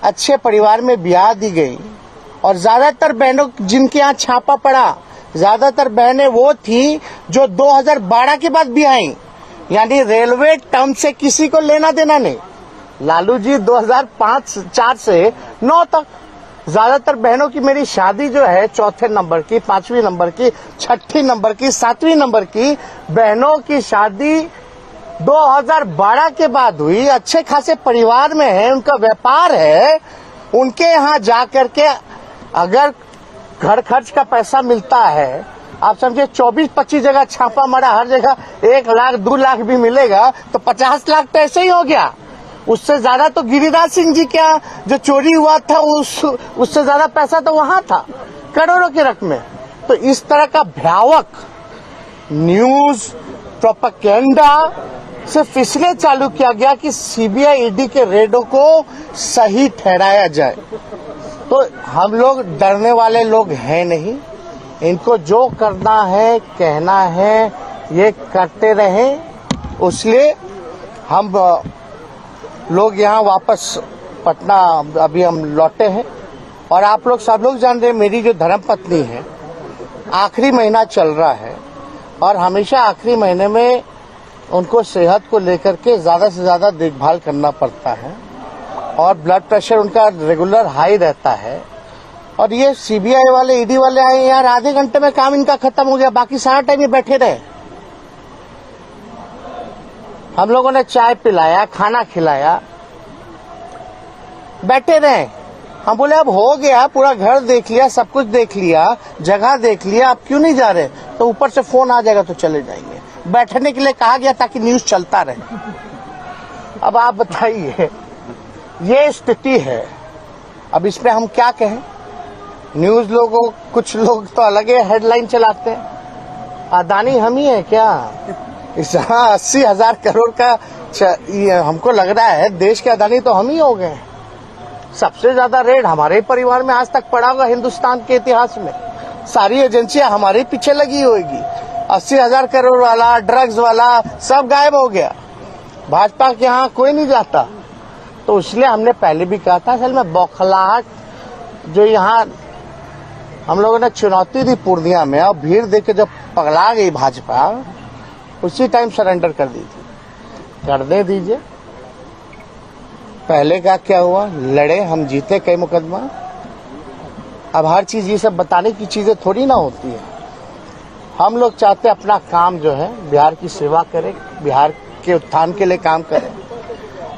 अच्छे परिवार में ब्याह दी गई, और ज्यादातर बहनों जिनके यहाँ छापा पड़ा, ज्यादातर बहनें वो थी जो 2012 के बाद भी आई। यानी रेलवे टर्म से किसी को लेना देना नहीं। लालू जी 2005-4 से 9 तक ज्यादातर बहनों की मेरी शादी जो है चौथे नंबर की, 5वीं नंबर की, 6ठी नंबर की, 7वीं नंबर की बहनों की शादी 2012 के बाद हुई। अच्छे खासे परिवार में है, उनका व्यापार है, उनके यहाँ जा करके अगर घर खर्च का पैसा मिलता है, आप समझे 24-25 जगह छापा मारा, हर जगह 1 लाख 2 लाख भी मिलेगा तो 50 लाख तो ऐसे ही हो गया। उससे ज्यादा तो गिरिराज सिंह जी क्या जो चोरी हुआ था उससे ज्यादा पैसा तो वहां था, करोड़ों की रकमें। तो इस तरह का भयावक न्यूज प्रोपेगेंडा सिर्फ इसलिए चालू किया गया कि सीबीआई ईडी के रेडों को सही ठहराया जाए। तो हम लोग डरने वाले लोग हैं नहीं, इनको जो करना है कहना है ये करते रहें। इसलिए हम लोग यहाँ वापस पटना अभी हम लौटे हैं। और आप लोग सब लोग जान रहे हैं, मेरी जो धर्मपत्नी है आखिरी महीना चल रहा है और हमेशा आखिरी महीने में उनको सेहत को लेकर के ज्यादा से ज्यादा देखभाल करना पड़ता है और ब्लड प्रेशर उनका रेगुलर हाई रहता है। और ये सीबीआई वाले ईडी वाले आए यार, आधे घंटे में काम इनका खत्म हो गया, बाकी सारा टाइम ये बैठे रहे। हम लोगों ने चाय पिलाया, खाना खिलाया, बैठे रहे। हम बोले अब हो गया, पूरा घर देख लिया, सब कुछ देख लिया, जगह देख लिया, अब क्यों नहीं जा रहे? तो ऊपर से फोन आ जाएगा तो चले जाएंगे। बैठने के लिए कहा गया ताकि न्यूज चलता रहे। अब आप बताइए, ये स्थिति है। अब इसमें हम क्या कहें? न्यूज लोगों, कुछ लोग तो अलग ही हेडलाइन चलाते हैं। अदानी हम ही है क्या? इस 80,000 करोड़ का हमको लग रहा है देश के अदानी तो हम ही हो गए। सबसे ज्यादा रेड हमारे परिवार में आज तक पड़ा होगा हिंदुस्तान के इतिहास में। सारी एजेंसियां हमारे पीछे लगी होगी। 80,000 करोड़ वाला, ड्रग्स वाला सब गायब हो गया। भाजपा के यहाँ कोई नहीं जाता। तो इसलिए हमने पहले भी कहा था, असल में बौखलाहट जो यहाँ हम लोगों ने चुनौती दी पूर्णिया में और भीड़ देख के जब पगला गई भाजपा, उसी टाइम सरेंडर कर दी थी। करने दीजिए। पहले का क्या हुआ, लड़े, हम जीते कई मुकदमा। अब हर चीज ये सब बताने की चीजें थोड़ी ना होती है। हम लोग चाहते अपना काम जो है बिहार की सेवा करें, बिहार के उत्थान के लिए काम करें।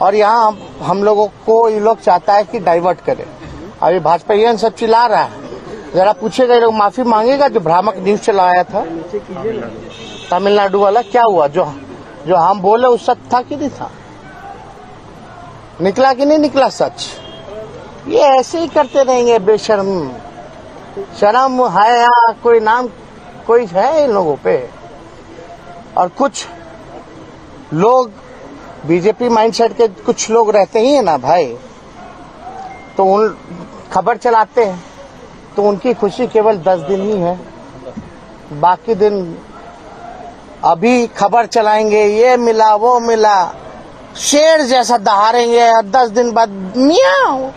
और यहाँ हम लोगों को ये लोग चाहता है कि डाइवर्ट करें। अभी भाजपा ये सब चिल्ला रहा है, जरा पूछेगा ये लोग माफी मांगेगा जो भ्रामक न्यूज चलाया था तमिलनाडु वाला, क्या हुआ? जो हम बोले उस सच था कि नहीं था? निकला कि नहीं निकला सच? ये ऐसे ही करते रहेंगे बेशर्म। शर्म है कोई नाम कोई है इन लोगों पे? और कुछ लोग बीजेपी माइंडसेट के कुछ लोग रहते ही है ना भाई, तो उन खबर चलाते हैं तो उनकी खुशी केवल 10 दिन ही है। बाकी दिन अभी खबर चलाएंगे, ये मिला वो मिला, शेर जैसा दहाड़ेंगे और 10 दिन बाद मियाऊ